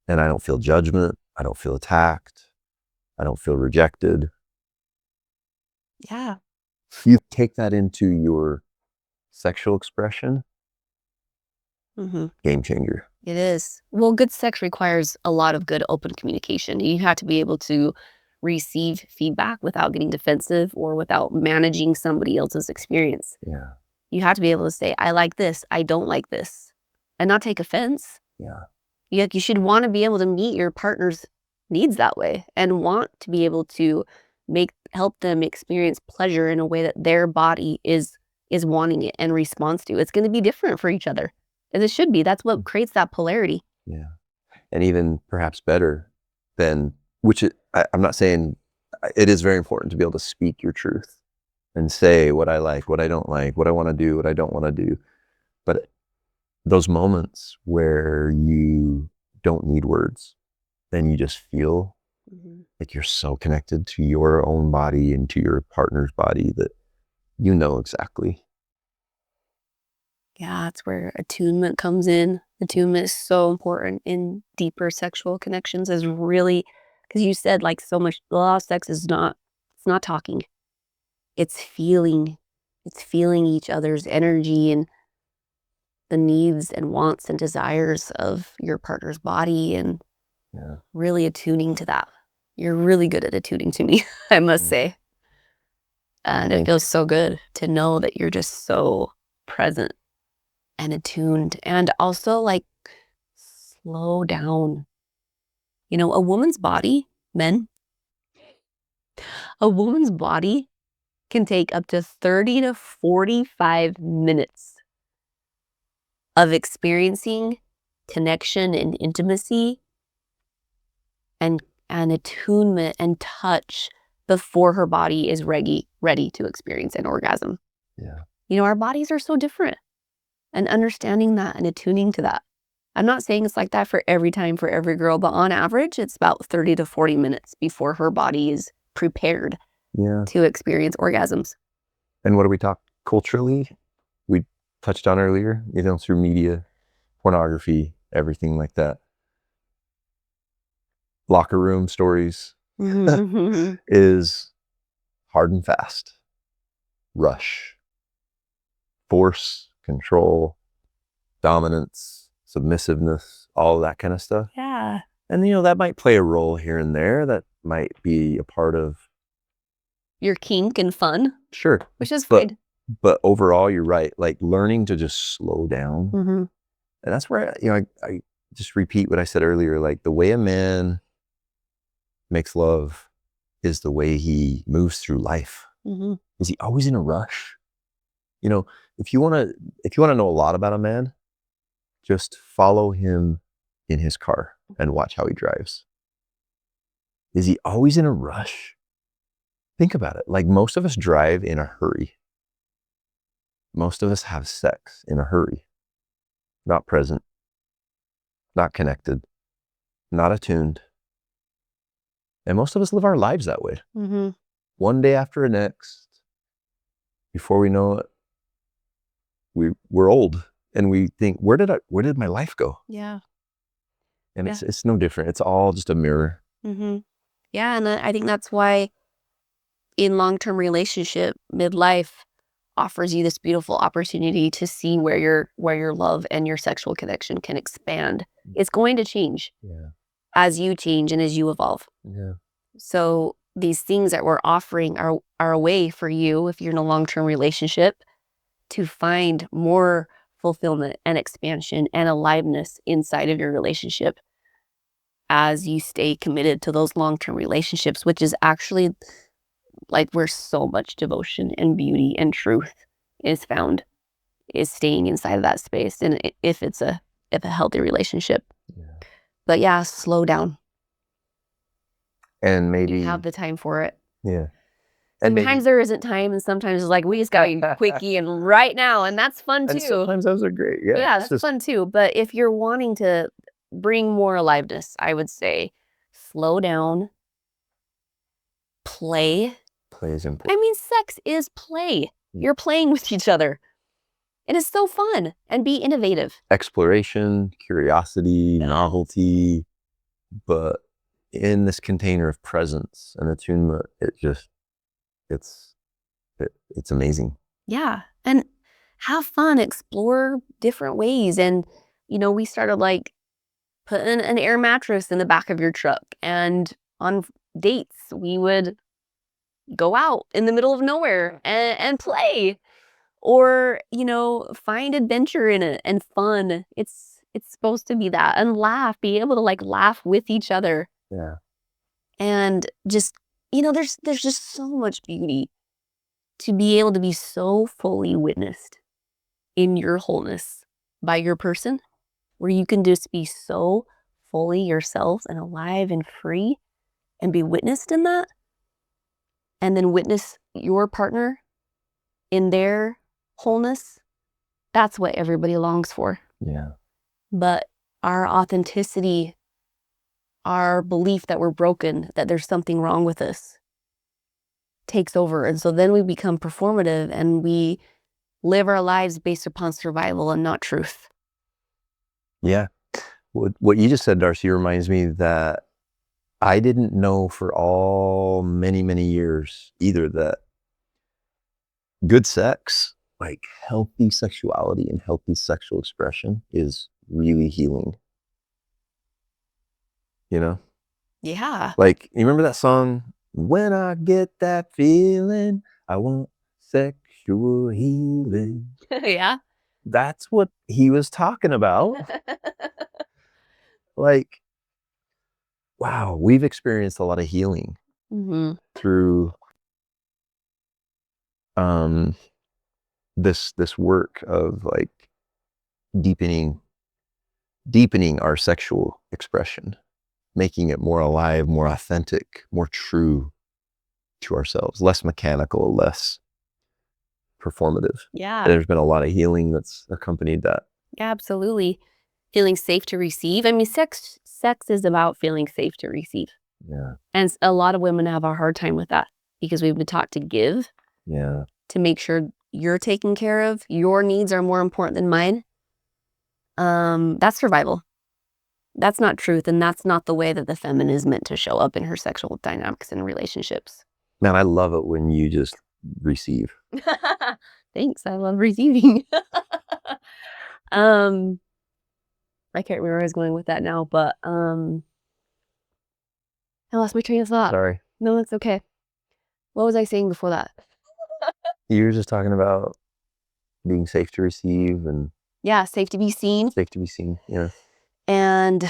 And I don't feel judgment. I don't feel attacked. I don't feel rejected. Yeah. You take that into your sexual expression, Mm-hmm. game changer. It is. Well, good sex requires a lot of good open communication. You have to be able to receive feedback without getting defensive or without managing somebody else's experience. Yeah. You have to be able to say, I like this, I don't like this, and not take offense. Yeah. You should want to be able to meet your partner's needs that way and want to be able to help them experience pleasure in a way that their body is wanting it and responds to. It's going to be different for each other, as it should be. That's what creates that polarity. Yeah. And even perhaps better than, I'm not saying, it is very important to be able to speak your truth and say what I like, what I don't like, what I want to do, what I don't want to do. But those moments where you don't need words, then you just feel like you're so connected to your own body and to your partner's body that you know exactly. Yeah, that's where attunement comes in. Attunement is so important in deeper sexual connections, is really, because you said, like, so much, a lot of sex is it's not talking. It's feeling. It's feeling each other's energy and the needs and wants and desires of your partner's body and really attuning to that. You're really good at attuning to me, I must say. And it feels so good to know that you're just so present and attuned, and also, like, slow down. A woman's body, men, A woman's body can take up to 30 to 45 minutes of experiencing connection and intimacy and attunement and touch before her body is ready to experience an orgasm. Yeah. You know, our bodies are so different, and understanding that and attuning to that. I'm not saying it's like that for every time for every girl, but on average, it's about 30 to 40 minutes before her body is prepared to experience orgasms. And what do we talk culturally? We touched on earlier, you know, through media, pornography, everything like that. Locker room stories is hard and fast. Rush. Force, control, dominance, submissiveness, all of that kind of stuff. Yeah. And, you know, that might play a role here and there. That might be a part of your kink and fun. Sure. Which is fine. But overall, you're right. Like learning to just slow down. Mm-hmm. And that's where, you know, I just repeat what I said earlier. Like the way a man makes love is the way he moves through life. Mm-hmm. Is he always in a rush? You know, if you want to know a lot about a man, just follow him in his car and watch how he drives. Is he always in a rush? Think about it. Like most of us drive in a hurry. Most of us have sex in a hurry. Not present, not connected, not attuned. And most of us live our lives that way. Mm-hmm. One day after the next, before we know it, we're old and we think, where did my life go? Yeah. And it's no different. It's all just a mirror. Mm-hmm. Yeah, and I think that's why in long-term relationship, midlife offers you this beautiful opportunity to see where your love and your sexual connection can expand. It's going to change as you change and as you evolve. Yeah. So these things that we're offering are a way for you, if you're in a long-term relationship, to find more fulfillment and expansion and aliveness inside of your relationship as you stay committed to those long-term relationships, which is actually like where so much devotion and beauty and truth is found, is staying inside of that space. And if it's a healthy relationship. Yeah. But yeah, slow down. And maybe you have the time for it. Yeah. And sometimes there isn't time, and sometimes it's like we just got quickie and right now, and that's fun too. And sometimes those are great. Yeah. Yeah, that's fun too. But if you're wanting to bring more aliveness, I would say slow down, play. Play is important. I mean, sex is play. You're playing with each other. It is so fun, and be innovative. Exploration, curiosity, novelty, but in this container of presence and attunement, it's amazing. Yeah, and have fun, explore different ways. And, you know, we started like putting an air mattress in the back of your truck, and on dates, we would go out in the middle of nowhere and play. Or, you know, find adventure in it and fun. It's supposed to be that. And laugh, be able to like laugh with each other. Yeah. And just, you know, there's just so much beauty to be able to be so fully witnessed in your wholeness by your person, where you can just be so fully yourself and alive and free and be witnessed in that. And then witness your partner in their wholeness. That's what everybody longs for. Yeah. But our authenticity, our belief that we're broken, that there's something wrong with us, takes over. And so then we become performative and we live our lives based upon survival and not truth. Yeah. What you just said, Darcy, reminds me that I didn't know for all many, many years either that good sex, like healthy sexuality and healthy sexual expression, is really healing. You know? Yeah. Like, you remember that song, When I Get That Feeling, I Want Sexual Healing? Yeah. That's what he was talking about. Like, wow, we've experienced a lot of healing through this work of like deepening our sexual expression, making it more alive, more authentic, more true to ourselves, less mechanical, less performative. Yeah. There's been a lot of healing that's accompanied that. Yeah, absolutely. Feeling safe to receive. I mean, sex is about feeling safe to receive. Yeah. And a lot of women have a hard time with that because we've been taught to give, Yeah. to make sure you're taken care of. Your needs are more important than mine. That's survival. That's not truth. And that's not the way that the feminine is meant to show up in her sexual dynamics and relationships. Man, I love it when you just receive. Thanks. I love receiving. I can't remember where I was going with that now, but I lost my train of thought. Sorry. No, that's okay. What was I saying before that? You were just talking about being safe to receive and Yeah, safe to be seen. safe to be seen. Yeah. And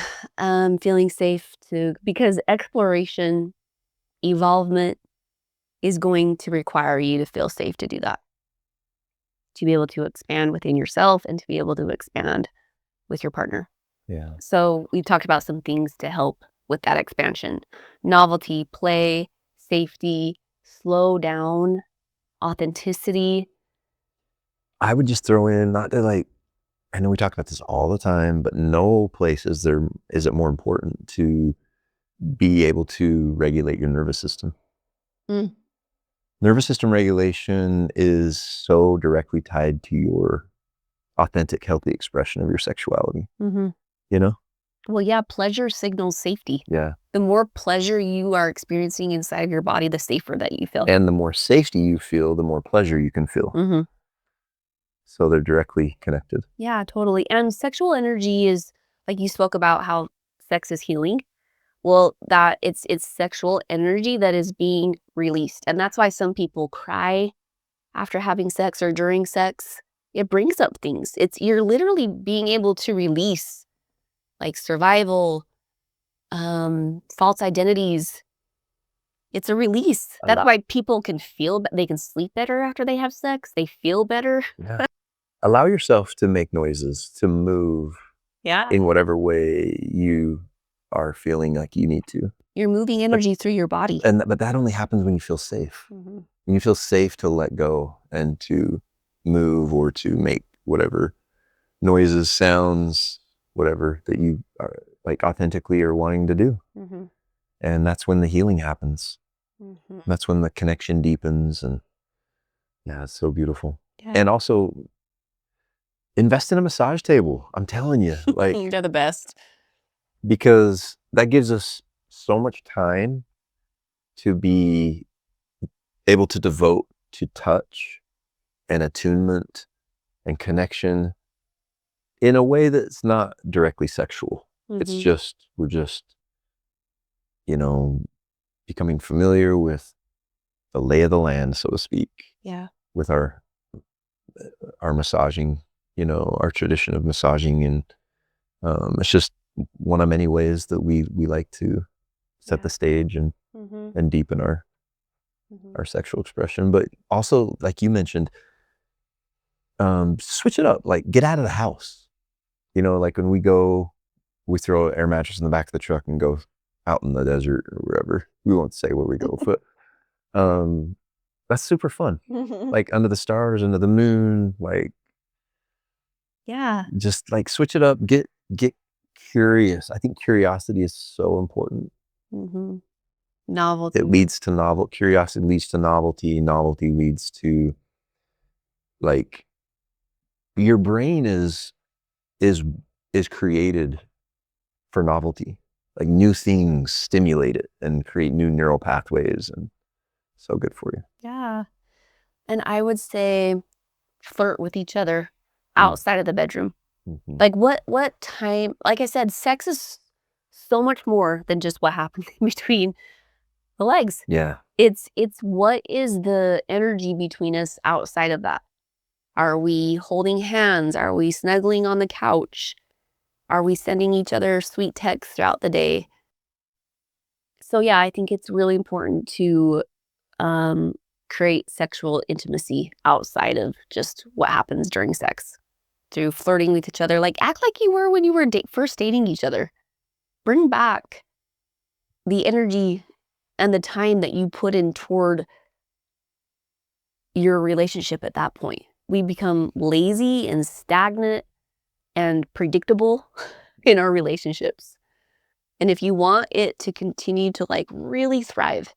feeling safe because exploration, evolvement is going to require you to feel safe to do that. To be able to expand within yourself and to be able to expand with your partner. Yeah. So we've talked about some things to help with that expansion. Novelty, play, safety, slow down, authenticity. I would just throw in, not to like, I know we talk about this all the time, but no place is it more important to be able to regulate your nervous system. Mm. Nervous system regulation is so directly tied to your authentic, healthy expression of your sexuality. Mm-hmm. You know? Well, yeah, pleasure signals safety. Yeah. The more pleasure you are experiencing inside of your body, the safer that you feel. And the more safety you feel, the more pleasure you can feel. Mm-hmm. So they're directly connected. Yeah, totally. And sexual energy is, like you spoke about how sex is healing. Well, that it's sexual energy that is being released. And that's why some people cry after having sex or during sex. It brings up things. You're literally being able to release like survival, false identities. It's a release. That's why people can they can sleep better after they have sex. They feel better. Yeah. Allow yourself to make noises, to move in whatever way you are feeling like you need to. You're moving energy through your body. But that only happens when you feel safe. Mm-hmm. When you feel safe to let go and to move or to make whatever noises, sounds, whatever that you are like authentically are wanting to do. Mm-hmm. And that's when the healing happens. Mm-hmm. That's when the connection deepens, and yeah, it's so beautiful. Yeah. And also invest in a massage table. I'm telling you, like, They're the best. because that gives us so much time to be able to devote to touch and attunement and connection in a way that's not directly sexual. Mm-hmm. It's just, we're just, you know, becoming familiar with the lay of the land, so to speak. Yeah. With our massaging, you know, our tradition of massaging, and it's just one of many ways that we like to set the stage and Mm-hmm. and deepen our Mm-hmm. our sexual expression. But also, like you mentioned, switch it up. Like, get out of the house. You know, like when we go, we throw an air mattress in the back of the truck and go out in the desert or wherever. We won't say where we go, but that's super fun. Like under the stars, under the moon, like, Yeah. just like switch it up, get curious. I think curiosity is so important. Mm-hmm. Novelty. It leads to curiosity leads to novelty. Novelty leads to, like, your brain is created for novelty. Like, new things stimulate it and create new neural pathways, and so good for you. Yeah. And I would say flirt with each other outside of the bedroom. Mm-hmm. Like what time, like I said, sex is so much more than just what happens in between the legs. Yeah. It's what is the energy between us outside of that? Are we holding hands? Are we snuggling on the couch? Are we sending each other sweet texts throughout the day? So yeah, I think it's really important to create sexual intimacy outside of just what happens during sex. Through flirting with each other. Like, act like you were when you were first dating each other. Bring back the energy and the time that you put in toward your relationship at that point. We become lazy and stagnant and predictable in our relationships. And if you want it to continue to like really thrive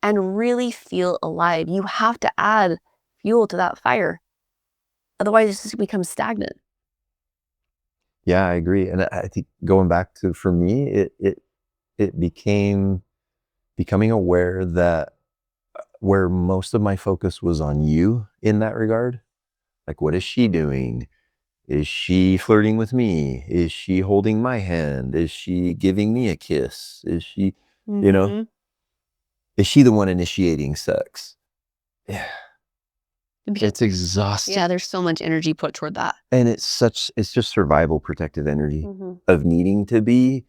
and really feel alive, you have to add fuel to that fire. Otherwise, it just becomes stagnant. Yeah, I agree. And I think going back to, for me, it became becoming aware that where most of my focus was on you in that regard, like, what is she doing? Is she flirting with me? Is she holding my hand? Is she giving me a kiss? Is she, you know, is she the one initiating sex? Yeah. It's exhausting. Yeah, there's so much energy put toward that. And it's just survival protective energy of needing to be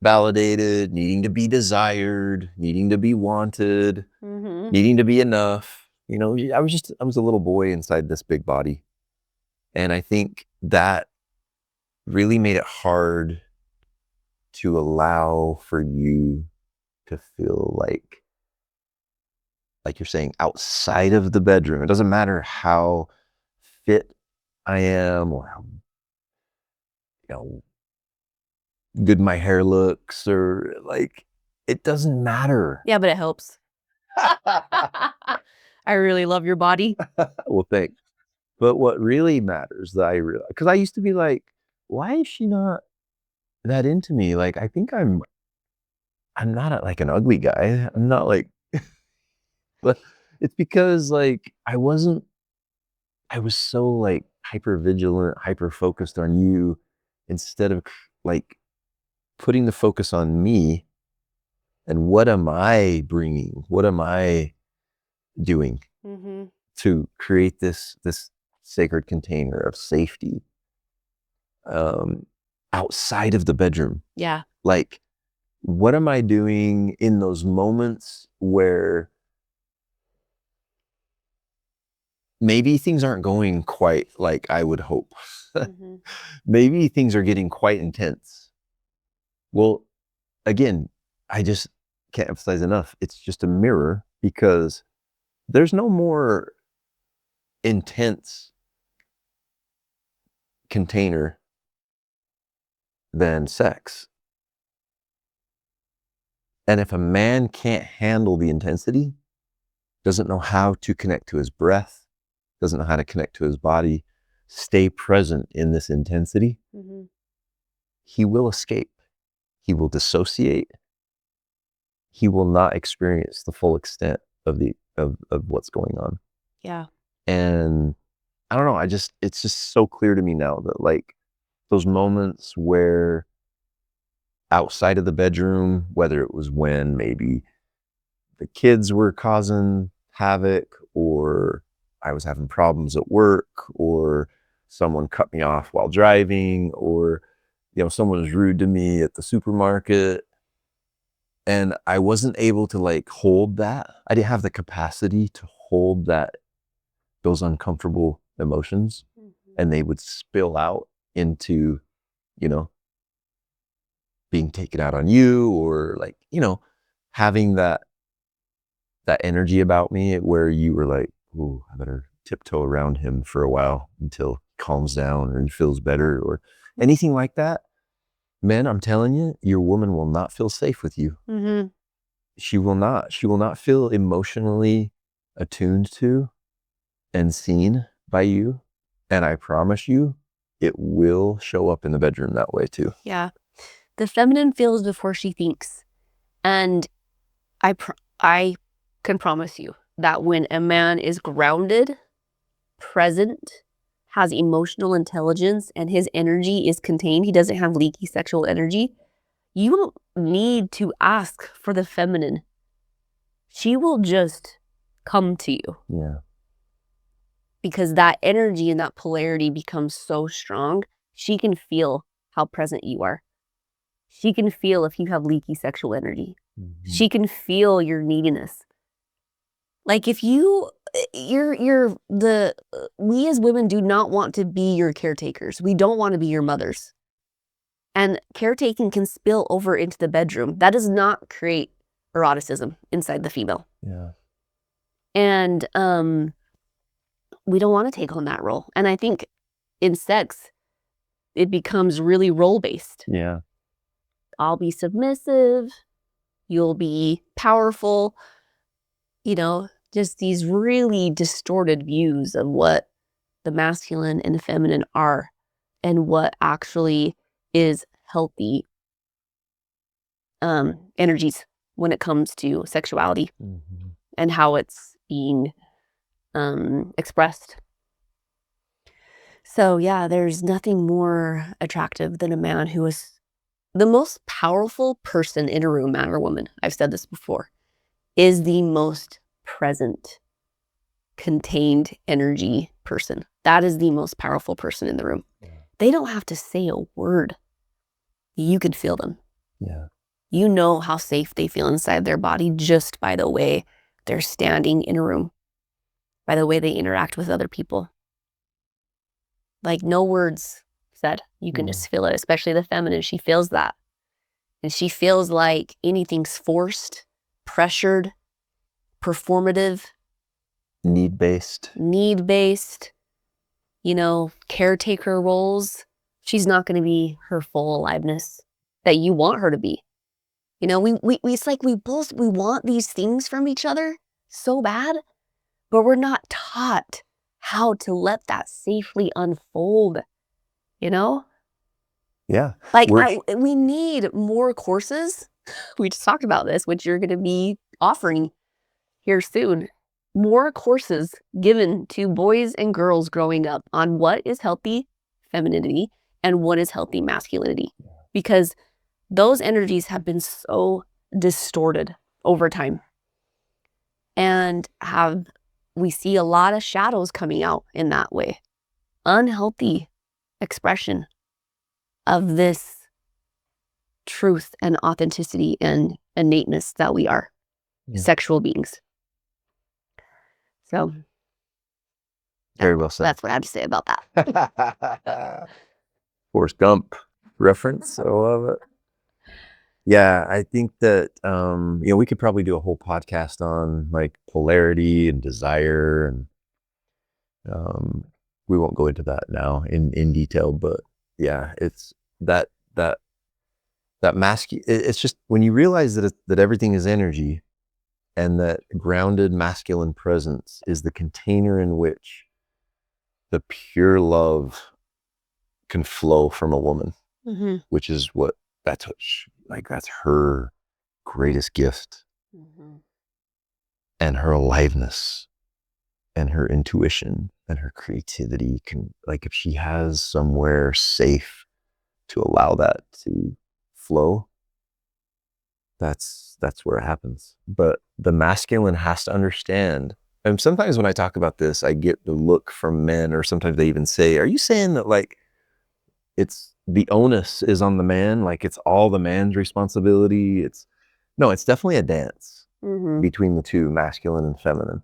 validated, needing to be desired, needing to be wanted, needing to be enough. You know, I was a little boy inside this big body. And I think that really made it hard to allow for you to feel like you're saying, outside of the bedroom. It doesn't matter how fit I am or how, you know, good my hair looks, or like, it doesn't matter. Yeah, but it helps. I really love your body. Well, thanks. But what really matters that I realize, because I used to be like, why is she not that into me? Like, I think I'm not like an ugly guy. I'm not like, but it's because like I was so like hyper vigilant, hyper focused on you, instead of like putting the focus on me and what am I bringing? What am I doing to create this sacred container of safety outside of the bedroom? Yeah. Like, what am I doing in those moments where maybe things aren't going quite like I would hope? Maybe things are getting quite intense. Well, again, I just can't emphasize enough. It's just a mirror, because there's no more intense container than sex. And if a man can't handle the intensity, doesn't know how to connect to his breath, doesn't know how to connect to his body, stay present in this intensity, he will escape. He will dissociate. He will not experience the full extent of what's going on. Yeah. And I don't know, it's just so clear to me now that like those moments where outside of the bedroom, whether it was when maybe the kids were causing havoc, or I was having problems at work, or someone cut me off while driving, or, you know, someone was rude to me at the supermarket, and I wasn't able to like hold that. I didn't have the capacity to hold those uncomfortable emotions, and they would spill out into, you know, being taken out on you, or like, you know, having that energy about me where you were like, ooh, I better tiptoe around him for a while until he calms down or he feels better, or anything like that. Men, I'm telling you, your woman will not feel safe with you. She will not feel emotionally attuned to and seen by you. And I promise you, it will show up in the bedroom that way too. Yeah. The feminine feels before she thinks. And I can promise you that when a man is grounded, present, has emotional intelligence, and his energy is contained, he doesn't have leaky sexual energy, you don't need to ask for the feminine. She will just come to you. Yeah. Because that energy and that polarity becomes so strong, she can feel how present you are. She can feel if you have leaky sexual energy. She can feel your neediness. Like if we as women do not want to be your caretakers. We don't want to be your mothers. And caretaking can spill over into the bedroom. That does not create eroticism inside the female. Yeah. And we don't want to take on that role. And I think in sex, it becomes really role-based. Yeah. I'll be submissive. You'll be powerful. Just these really distorted views of what the masculine and the feminine are and what actually is healthy energies when it comes to sexuality and how it's being expressed. So yeah, there's nothing more attractive than a man who is the most powerful person in a room, man or woman. I've said this before, is the most present, contained energy person. That is the most powerful person in the room. Yeah. They don't have to say a word. You can feel them. Yeah. You know how safe they feel inside their body just by the way they're standing in a room, by the way they interact with other people. Like no words said. You can just feel it, especially the feminine. She feels that. And she feels like anything's forced, pressured, performative. Need-based, caretaker roles. She's not going to be her full aliveness that you want her to be. It's like we want these things from each other so bad, but we're not taught how to let that safely unfold, Yeah. Like we need more courses. We just talked about this, which you're going to be offering here soon. More courses given to boys and girls growing up on what is healthy femininity and what is healthy masculinity. Because those energies have been so distorted over time. And we see a lot of shadows coming out in that way. Unhealthy expression of this truth and authenticity and innateness that we are sexual beings. So very well said. That's what I have to say about that. Forrest Gump reference. I love it. Yeah, I think that we could probably do a whole podcast on like polarity and desire, and we won't go into that now in detail. But yeah, it's that masculine. It's just when you realize that everything is energy, and that grounded masculine presence is the container in which the pure love can flow from a woman, which is that's her greatest gift, and her aliveness and her intuition and her creativity can, like, if she has somewhere safe to allow that to flow, that's where it happens. But the masculine has to understand. And sometimes when I talk about this, I get the look from men, or sometimes they even say, are you saying that like it's the onus is on the man, like it's all the man's responsibility? No, it's definitely a dance between the two, masculine and feminine.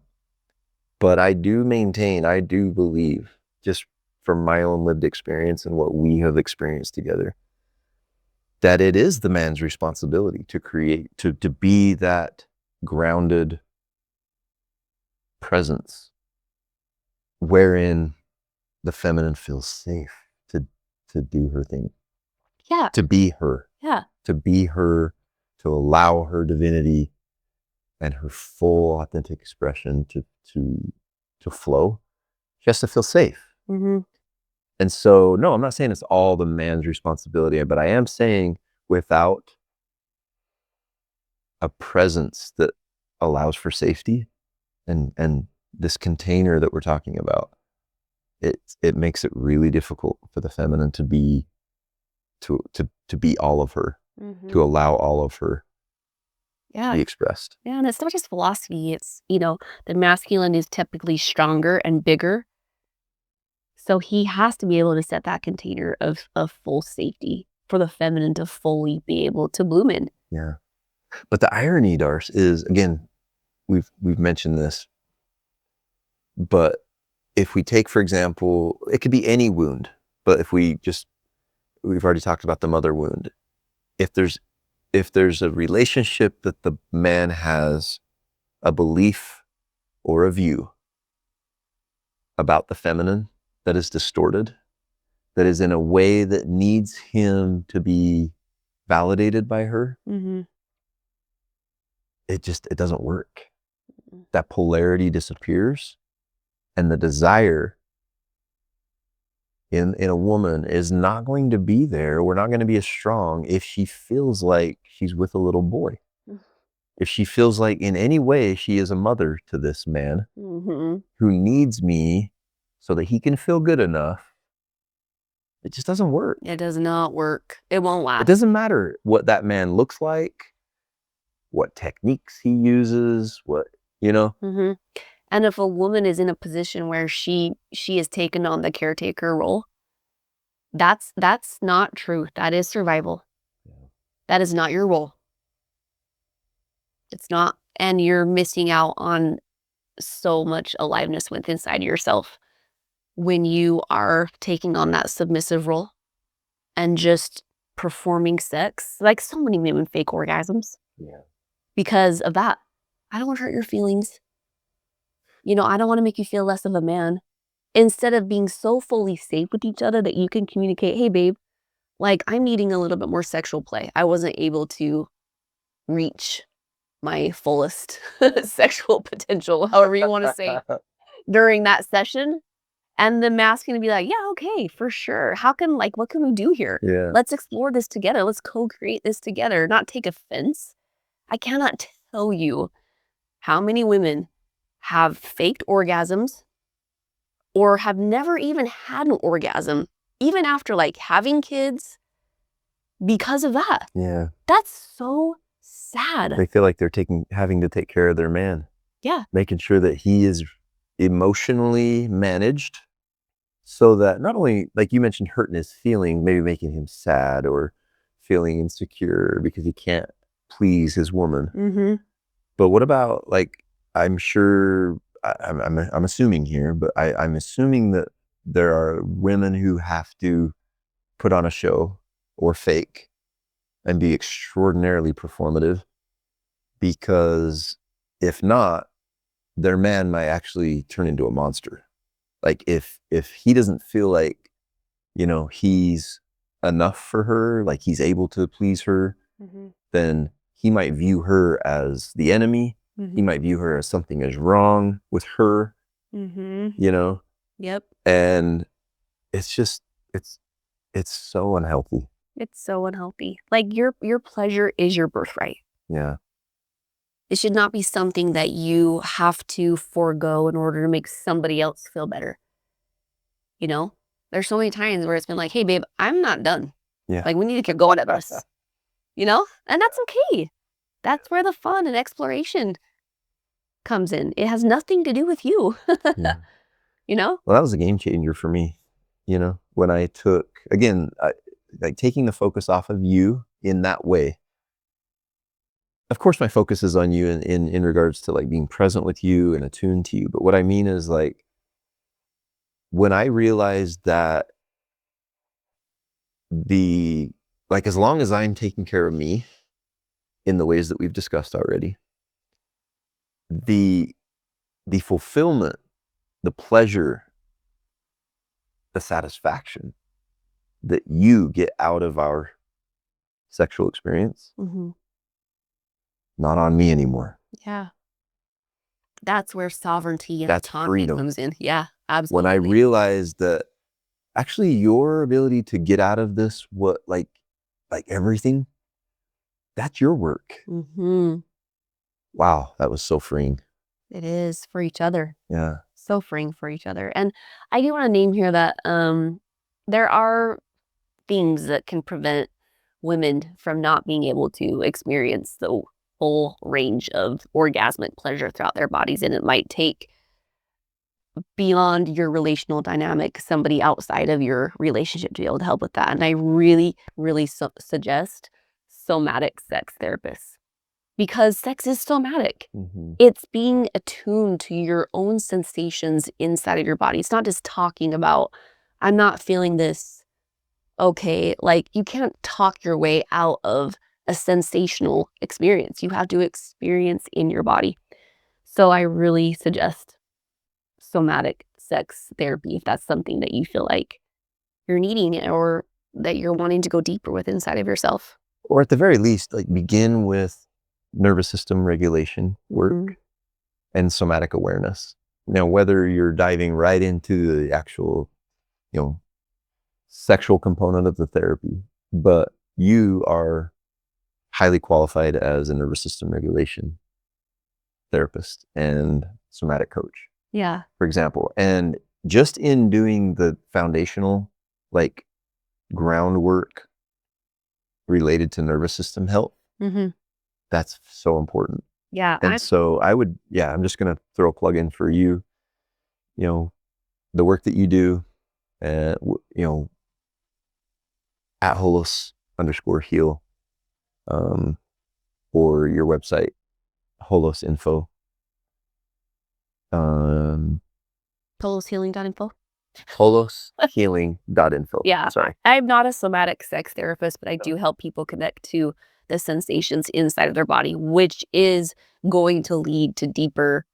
But I do believe, just from my own lived experience and what we have experienced together, that it is the man's responsibility to create, to be that grounded presence wherein the feminine feels safe to do her thing. Yeah. To be her. Yeah. To be her, to allow her divinity and her full authentic expression to flow. She has to feel safe. And so, no, I'm not saying it's all the man's responsibility, but I am saying without a presence that allows for safety and this container that we're talking about, it makes it really difficult for the feminine to be all of her, to allow all of her to be expressed. Yeah, and it's not just philosophy. It's, the masculine is typically stronger and bigger. So he has to be able to set that container of full safety for the feminine to fully be able to bloom in. Yeah. But the irony, Darce, is, again, we've mentioned this, but if we take, for example, it could be any wound, but if we've already talked about the mother wound. If there's a relationship that the man has a belief or a view about the feminine that is distorted, that is in a way that needs him to be validated by her, it doesn't work. That polarity disappears, and the desire in a woman is not going to be there. We're not going to be as strong if she feels like she's with a little boy. If she feels like in any way she is a mother to this man who needs me so that he can feel good enough, it just doesn't work. It does not work. It won't last. It doesn't matter what that man looks like, what techniques he uses, And if a woman is in a position where she has taken on the caretaker role, that's not truth. That is survival. That is not your role. It's not. And you're missing out on so much aliveness within inside yourself when you are taking on that submissive role and just performing sex. Like, so many women fake orgasms because of that. I don't want to hurt your feelings. I don't want to make you feel less of a man. Instead of being so fully safe with each other that you can communicate, hey, babe, like, I'm needing a little bit more sexual play. I wasn't able to reach my fullest sexual potential, however you want to say, during that session. And the man's going to be like, yeah, okay, for sure. What can we do here? Yeah. Let's explore this together. Let's co-create this together, not take offense. I cannot tell you how many women have faked orgasms or have never even had an orgasm, even after having kids, because of that. Yeah. That's so sad. They feel like they're having to take care of their man. Yeah. Making sure that he is emotionally managed so that not only, like you mentioned, hurting his feelings, maybe making him sad or feeling insecure because he can't please his woman. But what about, I'm sure, I'm assuming here, but I'm assuming that there are women who have to put on a show or fake and be extraordinarily performative, because if not, their man might actually turn into a monster. Like, if he doesn't feel like, he's enough for her, like he's able to please her, then he might view her as the enemy. He might view her as something is wrong with her, Yep. And it's just, it's so unhealthy. It's so unhealthy. Like, your pleasure is your birthright. Yeah. It should not be something that you have to forego in order to make somebody else feel better. There's so many times where it's been like, hey, babe, I'm not done. Yeah. Like, we need to keep going at this. And that's okay. That's where the fun and exploration comes in. It has nothing to do with you. Well, that was a game changer for me. When I took, again, taking the focus off of you in that way. Of course, my focus is on you in regards to being present with you and attuned to you. But what I mean is, when I realized that as long as I'm taking care of me in the ways that we've discussed already, the fulfillment, the pleasure, the satisfaction that you get out of our sexual experience, not on me anymore. Yeah. That's where sovereignty and That's autonomy freedom. comes in. Yeah, absolutely. When I realized that actually your ability to get out of this, everything, that's your work. Wow, that was so freeing. It is, for each other. Yeah. So freeing for each other. And I do want to name here that there are things that can prevent women from not being able to experience the full range of orgasmic pleasure throughout their bodies. And it might take, beyond your relational dynamic, somebody outside of your relationship to be able to help with that. And I really, really suggest somatic sex therapists. because sex is somatic. Mhm. It's being attuned to your own sensations inside of your body. It's not just talking about, I'm not feeling this. Okay, like you can't talk your way out of a sensational experience. You have to experience in your body. So I really suggest somatic sex therapy if that's something that you feel like you're needing or that you're wanting to go deeper with inside of yourself. Or at the very least, like begin with nervous system regulation work Mhm. and somatic awareness. Now, whether you're diving right into the actual, sexual component of the therapy, but you are highly qualified as a nervous system regulation therapist and somatic coach, Yeah. for example. And just in doing the foundational, like groundwork related to nervous system health, Mm-hmm. that's so important. Yeah. And so I'm just going to throw a plug in for you, the work that you do, uh, at Holos_heal, or your website, Holos Info. Poloshealing.info. HolosHealing.info. Yeah. Sorry. I'm not a somatic sex therapist, but I do help people connect to the sensations inside of their body, which is going to lead to deeper,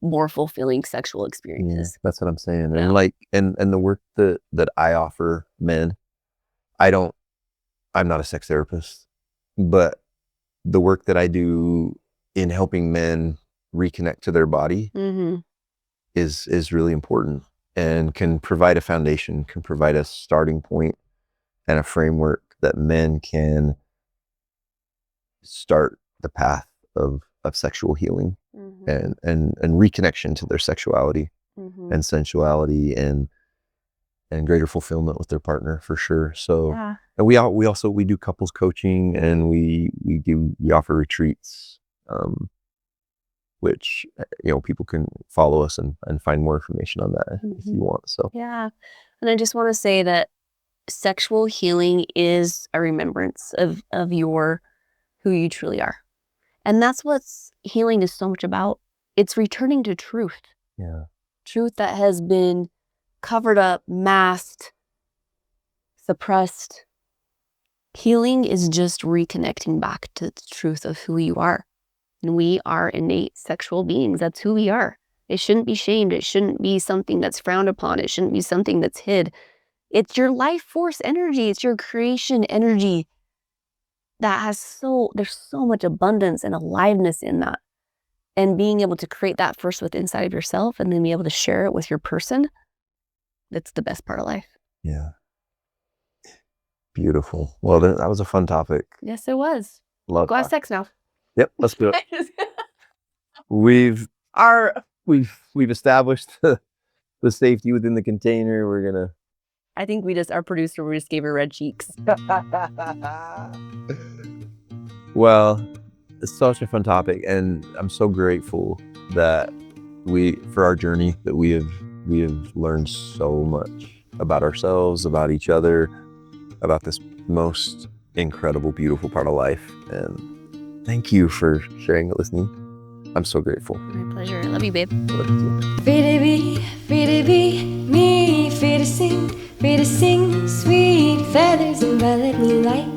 more fulfilling sexual Yeah, experiences. that's what I'm saying. Yeah. And like, and the work that I offer men, I'm not a sex therapist, but the work that I do in helping men reconnect to their body Mm-hmm. is really important and can provide a foundation, can provide a starting point and a framework that men can start the path of sexual healing Mm-hmm. and reconnection to their sexuality Mm-hmm. and sensuality and greater fulfillment with their partner, for sure. So, Yeah. and we do couples coaching, and we offer retreats, which people can follow us and find more information on that if you want. So Yeah. And I just want to say that sexual healing is a remembrance of your who you truly are. And that's what healing is so much about. It's returning to truth. yeah, Truth that has been covered up, masked, suppressed. Healing is just reconnecting back to the truth of who you are. And we are innate sexual beings. That's who we are. It shouldn't be shamed. It shouldn't be something that's frowned upon. It shouldn't be something that's hid. It's your life force energy. It's your creation energy that there's so much abundance and aliveness in that. And being able to create that first with inside of yourself and then be able to share it with your person, that's the best part of life. yeah, beautiful. Well, that was a fun topic. Yes, it was. Love. Go have sex now. Yep, let's do it. We've established the safety within the container. We're gonna. I think our producer, we just gave her red cheeks. Well, it's such a fun topic, and I'm so grateful that for our journey, that we have learned so much about ourselves, about each other, about this most incredible, beautiful part of life. And thank you for sharing and listening. I'm so grateful. My pleasure. I love you, babe. Love you too. Free to be me, free to sing, sweet feathers and let me like